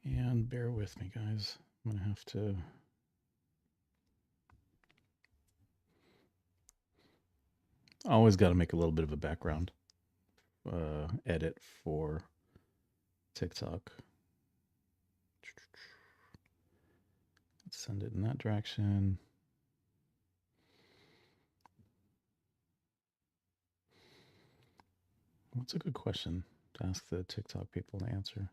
And bear with me, guys. I'm going to have to... Always got to make a little bit of a background edit for TikTok. Let's send it in that direction. What's a good question to ask the TikTok people to answer?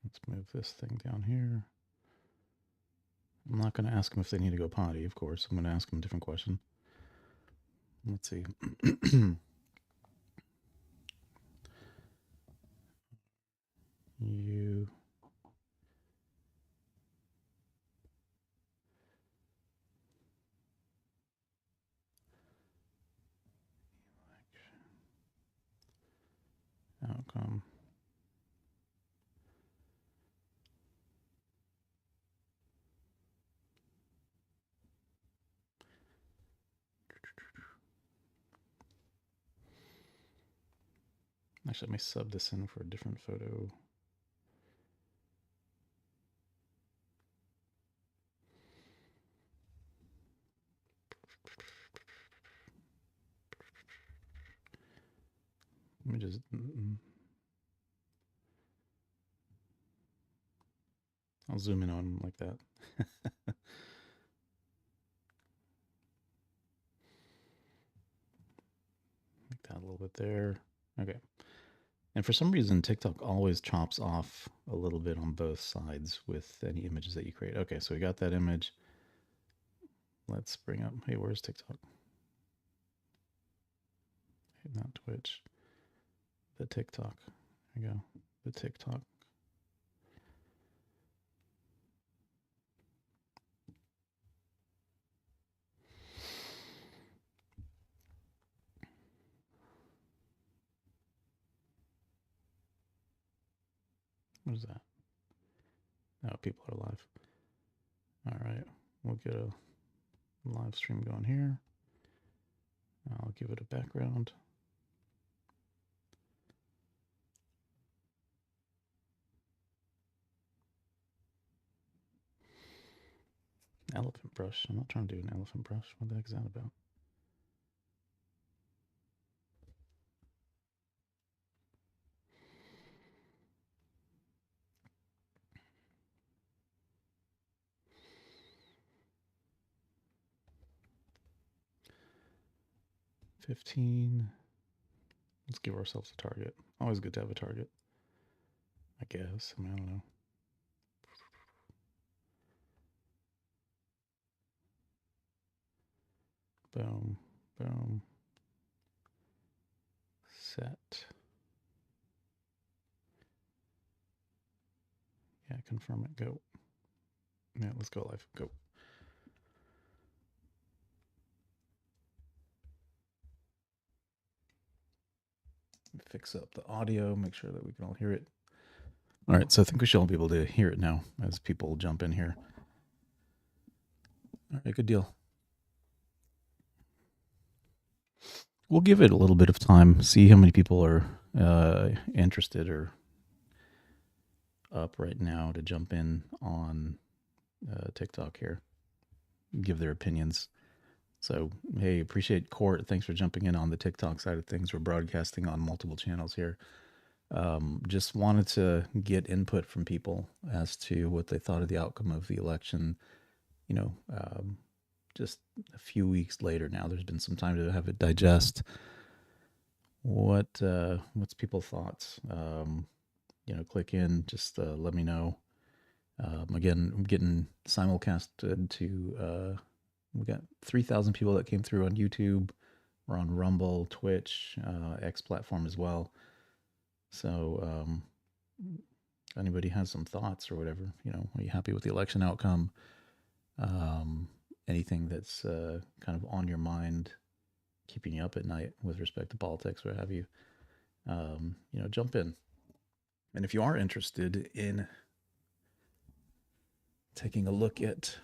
Let's move this thing down here. I'm not going to ask them if they need to go potty, of course. I'm going to ask them a different question. Let's see. You... Outcome. Actually, let me sub this in for a different photo. Let me just... I'll zoom in on them like that. Make that a little bit there. Okay. And for some reason, TikTok always chops off a little bit on both sides with any images that you create. Okay, so we got that image. Let's bring up, hey, where's TikTok? Hey, not Twitch. The TikTok. There we go. The TikTok. What is that? Oh, people are live. All right, we'll get a live stream going here. I'll give it a background. Elephant brush. I'm not trying to do an elephant brush. What the heck is that about? $15. Let's give ourselves a target. Always good to have a target, I guess. I mean, I don't know. Boom, boom. Set. Yeah, confirm it. Go. Yeah, let's go live. Go. Fix up the audio, make sure that we can all hear it. All right, so I think we should all be able to hear it now as people jump in here. All right, good deal. We'll give it a little bit of time, see how many people are interested or up right now to jump in on TikTok here, give their opinions. So, hey, appreciate Court. Thanks for jumping in on the TikTok side of things. We're broadcasting on multiple channels here. Just wanted to get input from people as to what they thought of the outcome of the election. You know, just a few weeks later now, there's been some time to have it digest. What's people's thoughts? click in. Just let me know. Again, I'm getting simulcasted to. We got 3,000 people that came through on YouTube. We're on Rumble, Twitch, X platform as well. So, if anybody has some thoughts or whatever, are you happy with the election outcome? Anything that's kind of on your mind, keeping you up at night with respect to politics, what have you? Jump in. And if you are interested in taking a look at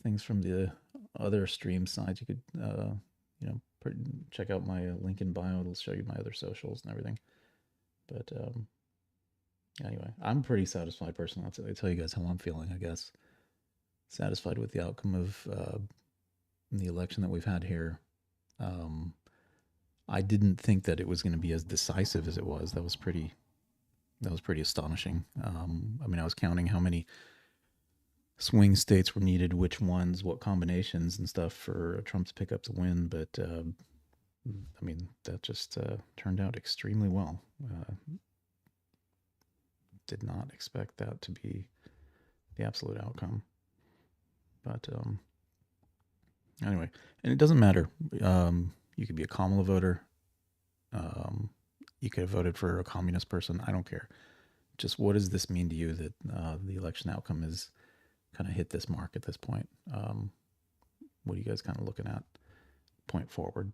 things from the other stream sides, you could, check out my link in bio. It'll show you my other socials and everything. But anyway, I'm pretty satisfied personally. I'll tell you guys how I'm feeling, I guess. Satisfied with the outcome of the election that we've had here. I didn't think that it was going to be as decisive as it was. That was pretty astonishing. I was counting how many swing states were needed, which ones, what combinations and stuff for Trump to pick up the win. But, that just turned out extremely well. Did not expect that to be the absolute outcome. But anyway, and it doesn't matter. You could be a Kamala voter. You could have voted for a communist person. I don't care. Just what does this mean to you that the election outcome is kind of hit this mark at this point? What are you guys kind of looking at point forward?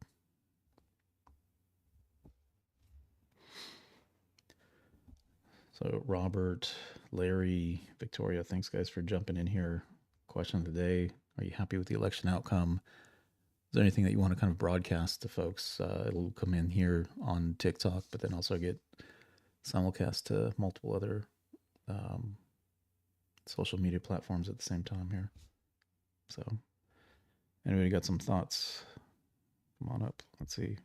So Robert, Larry, Victoria, thanks guys for jumping in here. Question of the day: are you happy with the election outcome? Is there anything that you want to kind of broadcast to folks? It'll come in here on TikTok, but then also get simulcast to multiple other social media platforms at the same time here. So, anybody got some thoughts? Come on up. Let's see.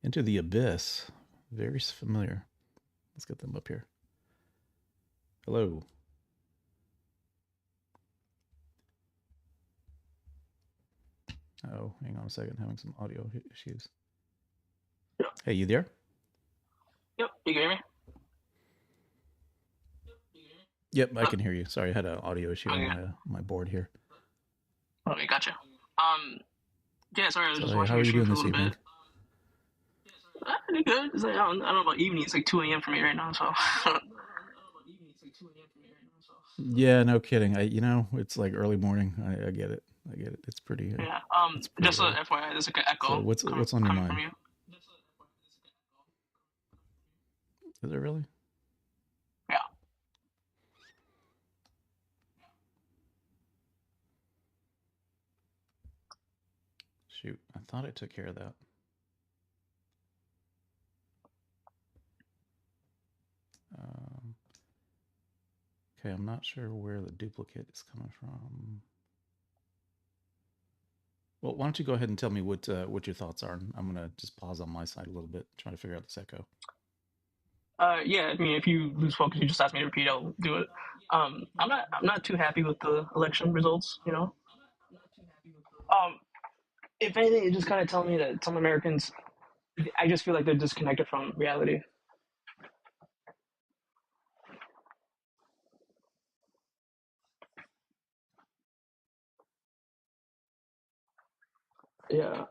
Into the Abyss. Very familiar. Let's get them up here. Hello. Oh, hang on a second. Having some audio issues. Yep. Hey, you there? Yep, you can hear me? Yep, I can hear you. Sorry, I had an audio issue on my board here. Okay, gotcha. Yeah, sorry, I was just So, watching how are your you stream doing for a this little evening? bit. Pretty good. It's like, I don't know about evening. It's like 2 a.m. for me right now, so. Yeah, no kidding. It's like early morning. I get it. It's pretty. Yeah. It's pretty Just a early. FYI, there's like an echo. So what's on your coming mind? from you. Is it really? Yeah. Shoot, I thought I took care of that. Okay, I'm not sure where the duplicate is coming from. Well, why don't you go ahead and tell me what your thoughts are? I'm gonna just pause on my side a little bit, try to figure out this echo. Yeah, I mean, if you lose focus, you just ask me to repeat. I'll do it. I'm not too happy with the election results. If anything, it just kind of tells me that some Americans, I just feel like they're disconnected from reality. Yeah,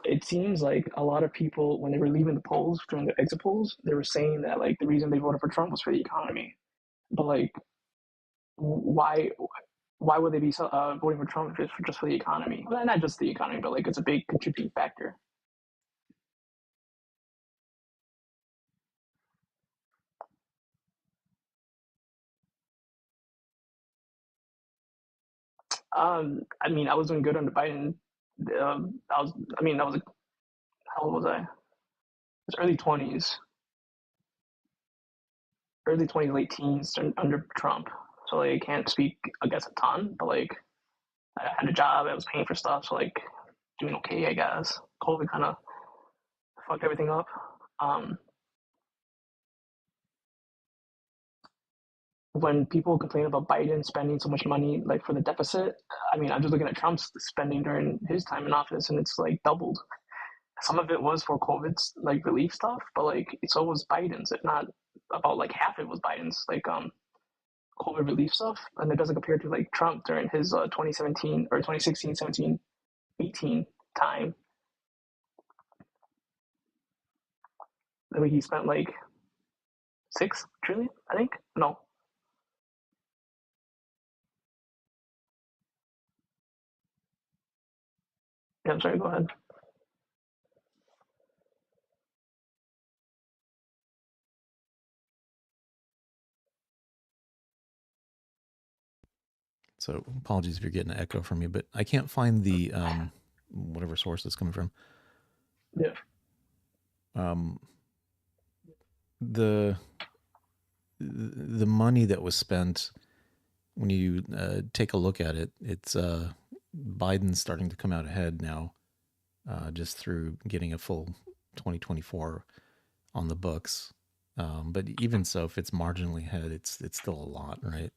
it seems like a lot of people, when they were leaving the polls during the exit polls, they were saying that like the reason they voted for Trump was for the economy. But like, why would they be voting for Trump just for the economy? Well, not just the economy, but like it's a big contributing factor. I mean, I was doing good under Biden. I was, I mean, that was how old was I? It was early 20s, late teens under Trump. So like, I can't speak, I guess, a ton, but like, I had a job, I was paying for stuff, so like, doing okay, I guess. COVID kind of fucked everything up. When people complain about Biden spending so much money like for the deficit, I mean, I'm just looking at Trump's spending during his time in office, and it's like doubled. Some of it was for COVID's like relief stuff, but like so was Biden's, if not about like half of it was Biden's like COVID relief stuff, and it doesn't compare to like Trump during his 2017 or 2016, 17, 18 time. I mean, he spent like 6 trillion, I think. No. Yeah, I'm sorry. Go ahead. So apologies if you're getting an echo from me, but I can't find the whatever source it's coming from. Yeah. The money that was spent, when you take a look at it, it's Biden's starting to come out ahead now, just through getting a full 2024 on the books. But even so, if it's marginally ahead, it's still a lot, right?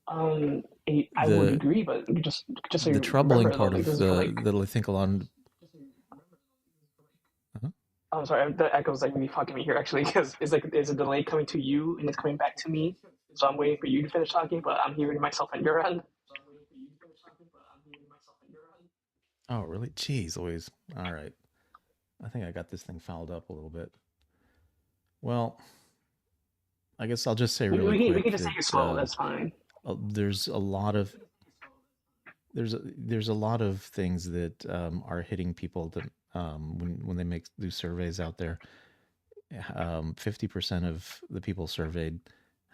I would agree, but just so the you troubling remember, part though, of like, like, that I think a lot of. I'm sorry, the echo's like really fucking me here actually, because it's like there's a delay coming to you and it's coming back to me. So I'm waiting for you to finish talking, but I'm hearing myself on your end. Oh, really? Jeez, Louise. All right. I think I got this thing fouled up a little bit. Well, I guess I'll just say really quick. We can just take it slow. That's fine. There's a lot of there's a lot of things that are hitting people that when they do surveys out there. 50% of the people surveyed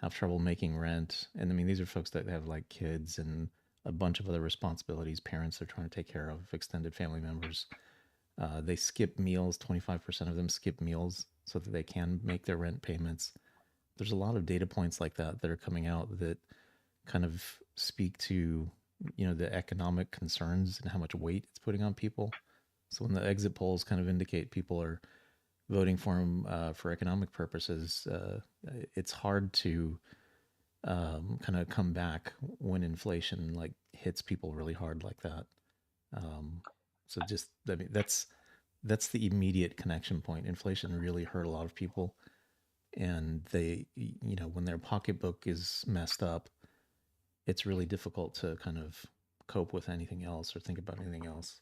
have trouble making rent, and I mean these are folks that have like kids and a bunch of other responsibilities, parents they're trying to take care of, extended family members. They skip meals. 25% of them skip meals so that they can make their rent payments. There's a lot of data points like that are coming out that kind of speak to, the economic concerns and how much weight it's putting on people. So when the exit polls kind of indicate people are voting for him for economic purposes, it's hard to kind of come back when inflation like hits people really hard like that. So just, I mean, that's the immediate connection point. Inflation really hurt a lot of people, and they, when their pocketbook is messed up, it's really difficult to kind of cope with anything else or think about anything else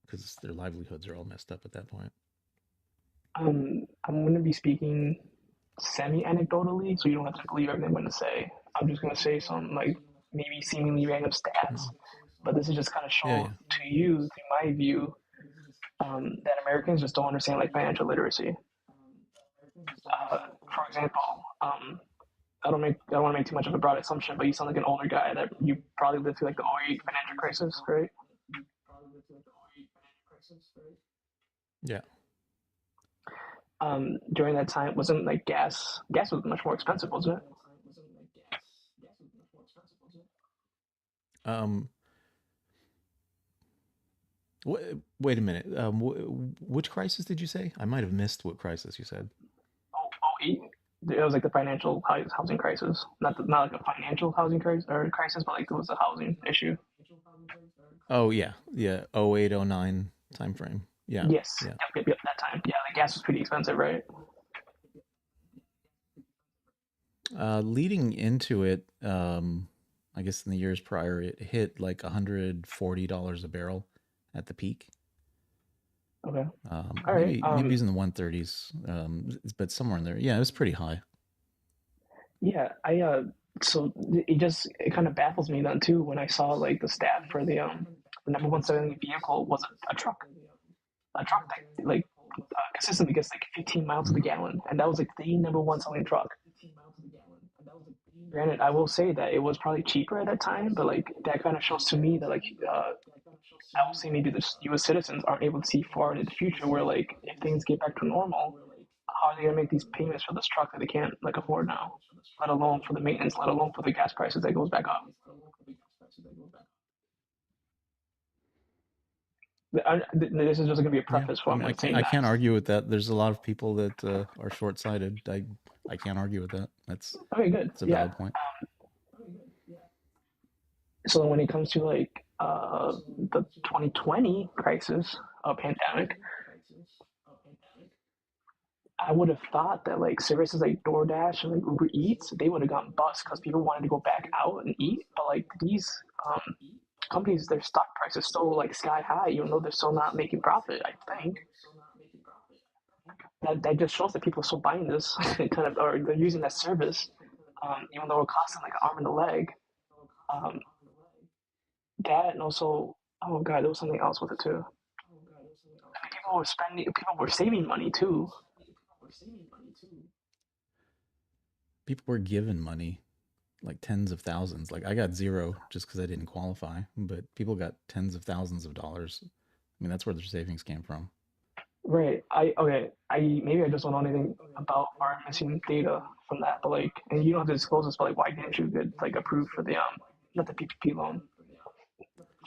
because their livelihoods are all messed up at that point. I'm going to be speaking semi-anecdotally, so you don't have to believe everything I'm going to say. I'm just going to say some like maybe seemingly random stats, but this is just kind of show to you, through my view, that Americans just don't understand like financial literacy. For example, I don't want to make too much of a broad assumption, but you sound like an older guy that you probably lived through like the 08 financial crisis, right? Yeah. During that time, wasn't like gas was much more expensive, wasn't it? Wait a minute. Which crisis did you say? I might have missed what crisis you said. 08. It was like the financial housing crisis, not like a financial housing crisis, but like it was a housing issue. Oh yeah, 08, 09 time frame. Yeah. Yes. Yeah. Yep, that time. Yeah, the gas was pretty expensive, right? Leading into it, I guess in the years prior, it hit like $140 a barrel at the peak. Okay. Maybe it was in the 130s, but somewhere in there. Yeah, it was pretty high. Yeah, so it kind of baffles me then too when I saw like the stat for the number one selling vehicle was a truck. A truck that like consistently gets like 15 miles to the gallon, and that was like the number one selling truck. Granted, I will say that it was probably cheaper at that time, but like that kind of shows to me that like I will say maybe the U.S. citizens aren't able to see forward in the future, where like if things get back to normal, how are they gonna make these payments for this truck that they can't like afford now? Let alone for the maintenance, let alone for the gas prices that goes back up. This is just going to be a preface for I can't argue with that. There's a lot of people that are short-sighted. I can't argue with that. That's okay. Good. It's a valid point. So when it comes to like the 2020 crisis, pandemic, I would have thought that like services like DoorDash and like Uber Eats, they would have gotten bust because people wanted to go back out and eat. But like these companies, their stock price is still like sky high, even though they're still not making profit. I think that just shows that people are still buying this kind of, or they're using that service, even though it costs them like an arm and a leg. Um, that and also, oh god, there was something else with it too. I mean, people were saving money too. People were given money, like tens of thousands. Like I got zero just because I didn't qualify, but people got tens of thousands of dollars. I mean, that's where their savings came from. Right. I maybe I just don't know anything about our missing data from that, but like, and you don't have to disclose this, but like, why didn't you get like approved for the not the PPP loan,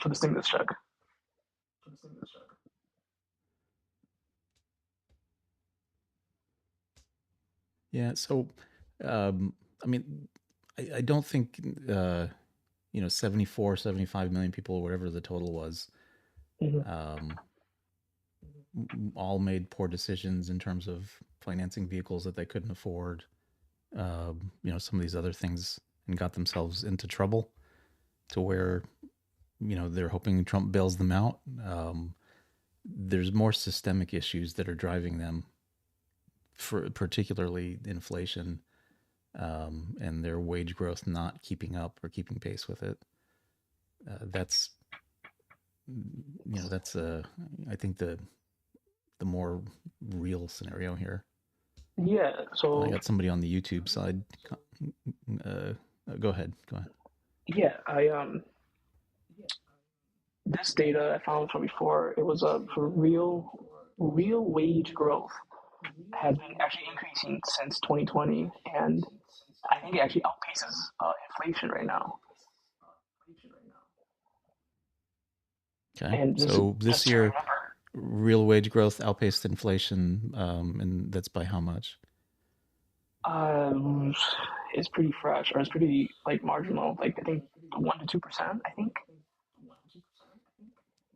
for the stimulus check? Yeah. So, I mean, I don't think, 74, 75 million people, whatever the total was, all made poor decisions in terms of financing vehicles that they couldn't afford, some of these other things, and got themselves into trouble to where, they're hoping Trump bails them out. There's more systemic issues that are driving them, for particularly inflation, and their wage growth not keeping up or keeping pace with it. That's I think the more real scenario here. Yeah. So I got somebody on the YouTube side. Go ahead. yeah, this data I found from before, it was for real wage growth has been actually increasing since 2020, and I think it actually outpaces inflation right now. Okay. And So this just to year, remember, real wage growth outpaced inflation, and that's by how much? it's pretty fresh, or it's pretty like marginal. Like I think 1 to 2%. I think.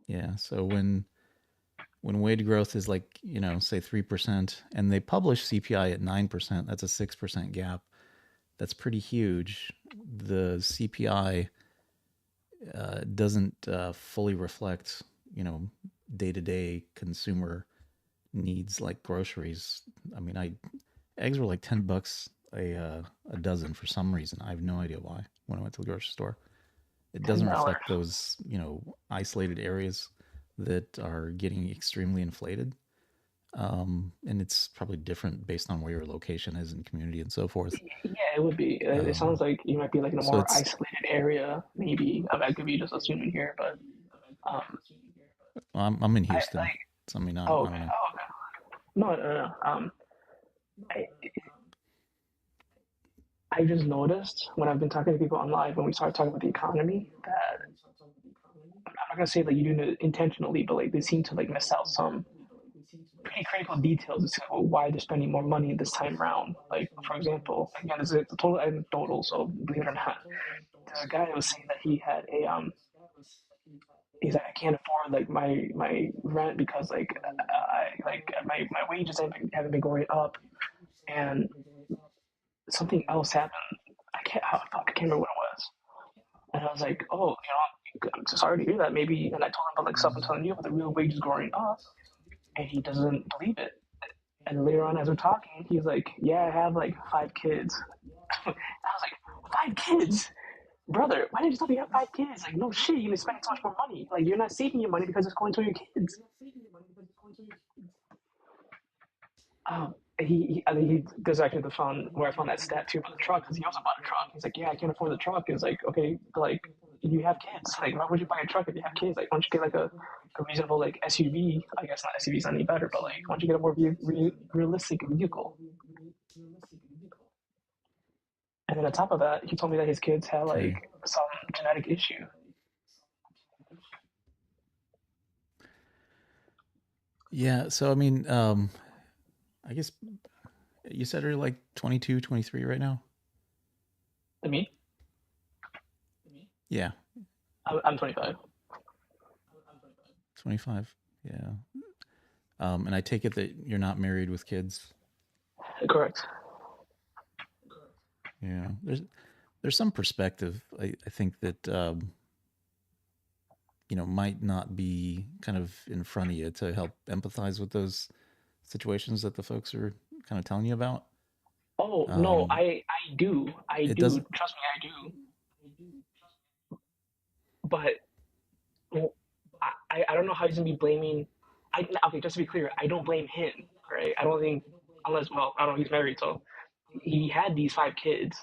Yeah. So when wage growth is like, say 3%, and they publish CPI at 9%, that's a 6% gap. That's pretty huge. The CPI doesn't fully reflect, day-to-day consumer needs like groceries. I mean, eggs were like $10 a dozen for some reason. I have no idea why when I went to the grocery store. It doesn't reflect those, isolated areas that are getting extremely inflated. And it's probably different based on where your location is in community and so forth. Yeah, it would be. It sounds like you might be like in a more isolated area, maybe. I could be just assuming here, but I'm in Houston. I don't know. Oh, okay. No. I just noticed when I've been talking to people on live, when we started talking about the economy, that I'm not gonna say like you do it intentionally, but like they seem to like miss out some pretty critical details as to why they're spending more money this time around. Like, for example, again, this is a total anecdotal, so believe it or not, there's a guy that was saying that he had a he's like, I can't afford like my rent because like my wages haven't been going up, and something else happened. I can't remember what it was. And I was like, oh, I'm so sorry to hear that. Maybe, and I told him about like stuff I'm telling you about the real wages growing up, and he doesn't believe it. And later on, as we're talking, he's like, yeah, I have like 5 kids. I was like, 5 kids? Brother, why did you tell me you have 5 kids? Like, no shit, you're gonna spend so much more money. Like, you're not saving your money because it's going to your kids. I think he there's actually the fun where I found that stat too about the truck, because he also bought a truck. He's like, yeah, I can't afford the truck. It's like, okay, but like you have kids. Like, why would you buy a truck if you have kids? Like, why don't you get like a reasonable like SUV? I guess not SUV's not any better, but like, why don't you get a more realistic vehicle? And then on top of that, he told me that his kids had like some genetic issue. Yeah. So I mean, I guess you said you're like 22, 23 right now? Me? Yeah. I'm 25. 25, yeah. And I take it that you're not married with kids? Correct. Yeah, there's some perspective. I think that might not be kind of in front of you to help empathize with those situations that the folks are kind of telling you about. Oh no, I do. It doesn't. Trust me, I do. But well, I don't know how he's gonna be blaming. Okay, just to be clear, I don't blame him, right? I don't think unless I don't know, he's married, so he had these 5 kids,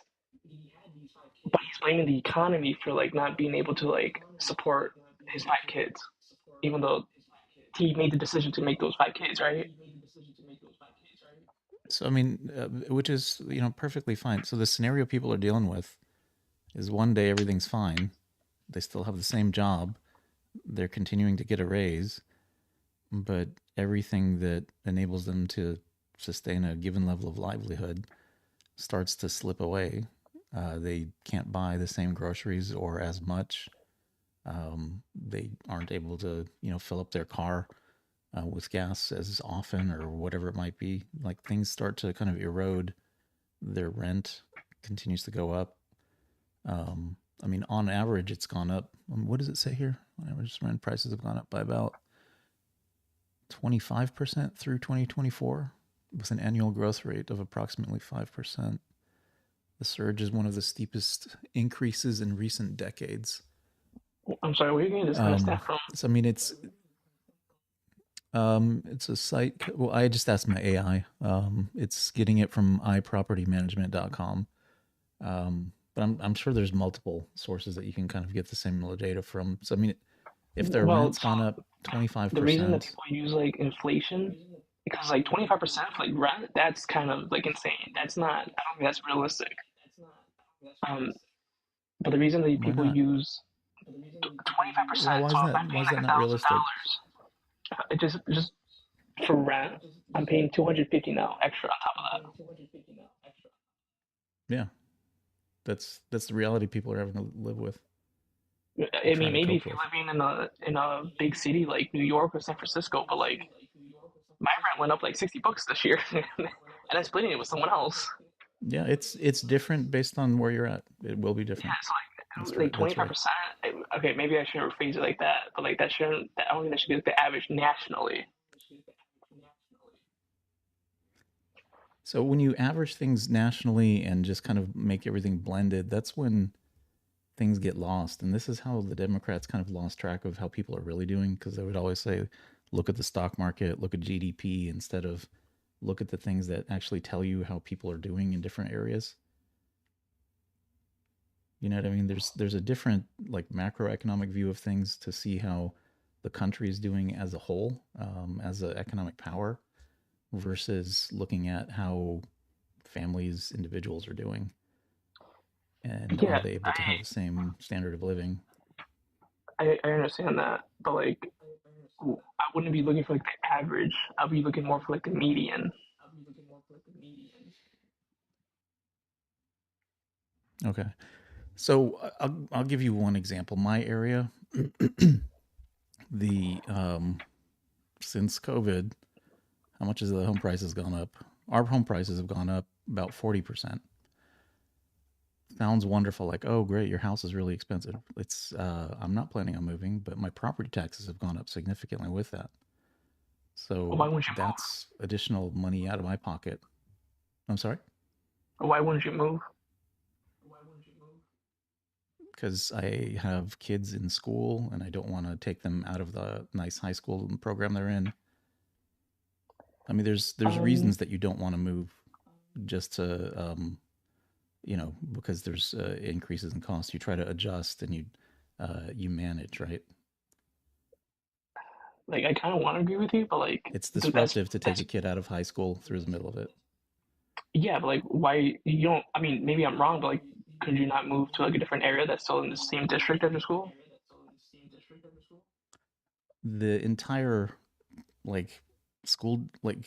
but he's blaming the economy for like not being able to like support his 5 kids, even though he made the decision to make those 5 kids, right? So I mean, which is perfectly fine. So the scenario people are dealing with is one day everything's fine, they still have the same job, they're continuing to get a raise, but everything that enables them to sustain a given level of livelihood starts to slip away. They can't buy the same groceries or as much. They aren't able to, fill up their car with gas as often or whatever it might be. Like things start to kind of erode. Their rent continues to go up. I mean, on average, it's gone up. What does it say here? On average, rent prices have gone up by about 25% through 2024, with an annual growth rate of approximately 5%. The surge is one of the steepest increases in recent decades. I'm sorry, where are you getting this kind of stuff from? So, I mean, it's a site. Well, I just asked my AI. It's getting it from iPropertyManagement.com. But I'm sure there's multiple sources that you can kind of get the similar data from. So, I mean, if their rent's gone up 25%. The reason that people use like inflation, because like 25% for like rent, that's kind of like insane. That's not, I don't think that's realistic. But the reason that people use 25%, why so is if I'm paying that like not realistic? $1,000, it just for rent, I'm paying $250 now extra on top of that. Yeah, that's the reality people are having to live with. I mean, maybe if you're living in a big city like New York or San Francisco, but like my rent went up like $60 this year, and I'm splitting it with someone else. Yeah, it's different based on where you're at. It will be different. Yeah, so like 25%. Okay, maybe I shouldn't rephrase it like that, but like that shouldn't. I don't think that should be like the average nationally. So when you average things nationally and just kind of make everything blended, that's when things get lost. And this is how the Democrats kind of lost track of how people are really doing, because they would always say, look at the stock market, look at GDP, instead of look at the things that actually tell you how people are doing in different areas. You know what I mean? There's a different like macroeconomic view of things to see how the country is doing as a whole, as an economic power, versus looking at how families, individuals are doing. And are they able to have the same standard of living? I understand that, but like I wouldn't be looking for like the average. I'll be looking more for like the median. Okay. So I'll give you one example. My area, since COVID, how much has the home prices gone up? Our home prices have gone up about 40%. Sounds wonderful, like, oh great, your house is really expensive. It's I'm not planning on moving, but my property taxes have gone up significantly with that. So that's additional money out of my pocket. I'm sorry? Why wouldn't you move? Because I have kids in school and I don't want to take them out of the nice high school program they're in. I mean, there's reasons that you don't want to move, just to, because there's increases in cost. You try to adjust and you manage, right? Like, I kind of want to agree with you, but like, it's disruptive to take a kid out of high school through the middle of it. Yeah, but like, why you don't? I mean, maybe I'm wrong, but like, could you not move to like a different area that's still in the same district as your school? The entire like school, like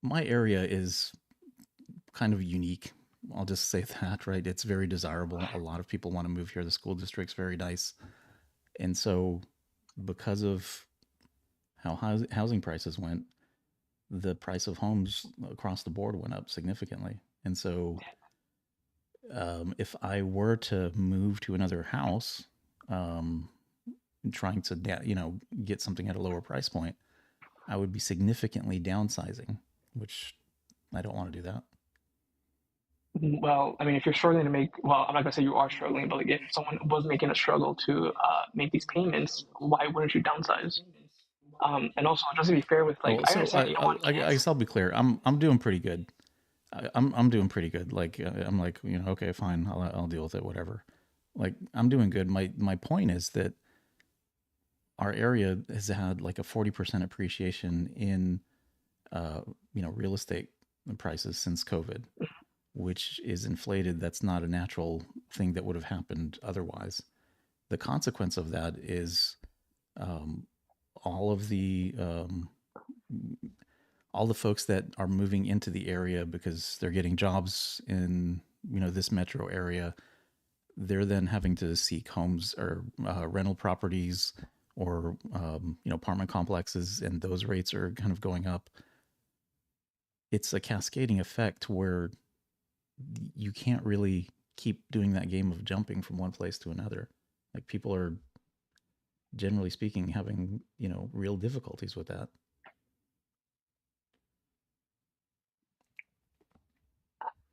my area is kind of unique. I'll just say that, right? It's very desirable. A lot of people want to move here. The school district's very nice. And so because of how housing prices went, the price of homes across the board went up significantly. And so if I were to move to another house, trying to, get something at a lower price point, I would be significantly downsizing, which I don't want to do that. Well, I mean, if you're struggling to make, well, I'm not gonna say you are struggling, but like if someone was making a struggle to make these payments, why wouldn't you downsize? And also, just to be fair with like, I understand you don't want I guess I'll be clear. I'm doing pretty good. I'm doing pretty good. Like I'm like, okay, fine, I'll deal with it, whatever. Like I'm doing good. My point is that our area has had like a 40% appreciation in real estate prices since COVID, which is inflated. That's not a natural thing that would have happened otherwise. The consequence of that is all the folks that are moving into the area because they're getting jobs in this metro area, they're then having to seek homes or rental properties or apartment complexes, and those rates are kind of going up. It's a cascading effect where you can't really keep doing that game of jumping from one place to another. Like people are, generally speaking, having real difficulties with that.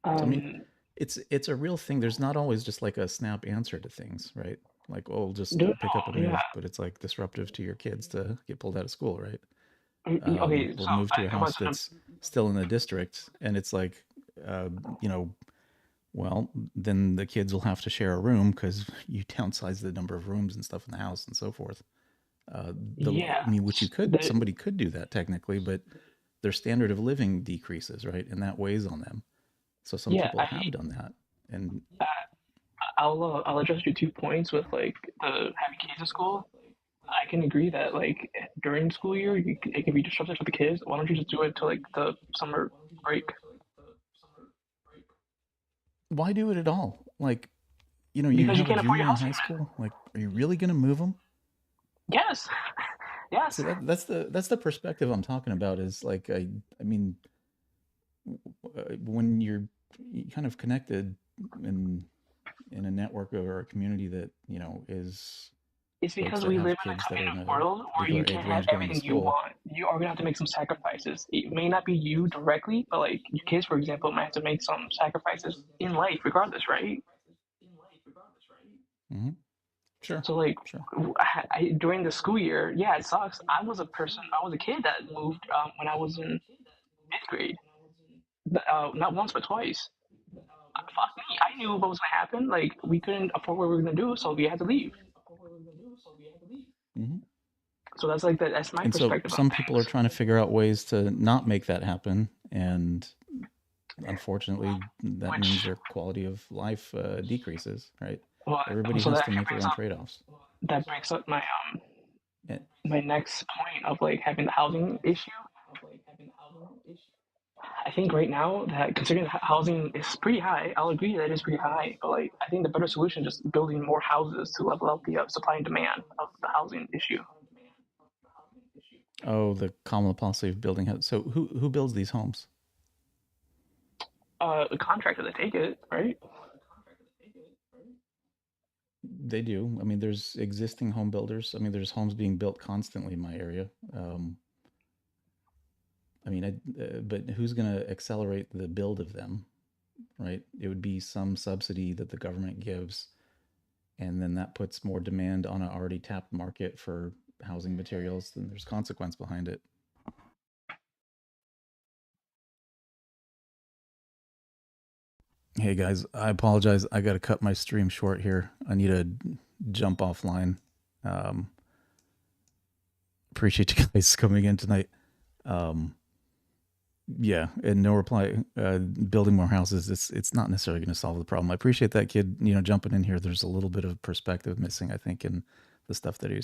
I mean, it's a real thing. There's not always just like a snap answer to things, right? Like, oh, just pick up and move, but it's like disruptive to your kids to get pulled out of school, right? Okay, we'll so move to a I house wasn't that's still in the district, and it's like, well, then the kids will have to share a room because you downsize the number of rooms and stuff in the house and so forth. I mean, which somebody could do that technically, but their standard of living decreases, right? And that weighs on them. So some people have done that. And I'll address your 2 points with like the having kids at school. I can agree that like during school year it can be disruptive for the kids. Why don't you just do it to like the summer break? Why do it at all? Like, you Because you have a can't afford junior your in house high school. Like, are you really going to move them? Yes, yes. So that's the perspective I'm talking about. Is like I mean, when you're kind of connected in a network or a community that is. It's because we live in a competitive world where you can't have everything you want. You are gonna have to make some sacrifices. It may not be you directly, but like your kids, for example, might have to make some sacrifices in life, regardless, right? Mm-hmm. Sure. So like, during the school year, yeah, it sucks. I was a kid that moved when I was in 5th grade. Not once, but twice. Fuck me, I knew what was gonna happen. Like we couldn't afford what we were gonna do, so we had to leave. Mm-hmm. So that's like that's my and perspective. So some people are trying to figure out ways to not make that happen, and unfortunately, that means their quality of life decreases. Right? Well, everybody so has to make their own trade-offs. That brings up my my next point of like having the housing issue. I think right now that considering housing is pretty high, I'll agree that it is pretty high. But like, I think the better solution is just building more houses to level out the supply and demand of the housing issue. Oh, the Kamala policy of building houses. So who builds these homes? The contractor that take it, right? They do. I mean, there's existing home builders. I mean, there's homes being built constantly in my area. I mean, but who's going to accelerate the build of them, right? It would be some subsidy that the government gives, and then that puts more demand on an already tapped market for housing materials. Then there's consequence behind it. Hey guys, I apologize. I got to cut my stream short here. I need to jump offline. Appreciate you guys coming in tonight. Yeah, and no reply. Building more houses, it's not necessarily going to solve the problem. I appreciate that kid, jumping in here. There's a little bit of perspective missing, I think, in the stuff that he was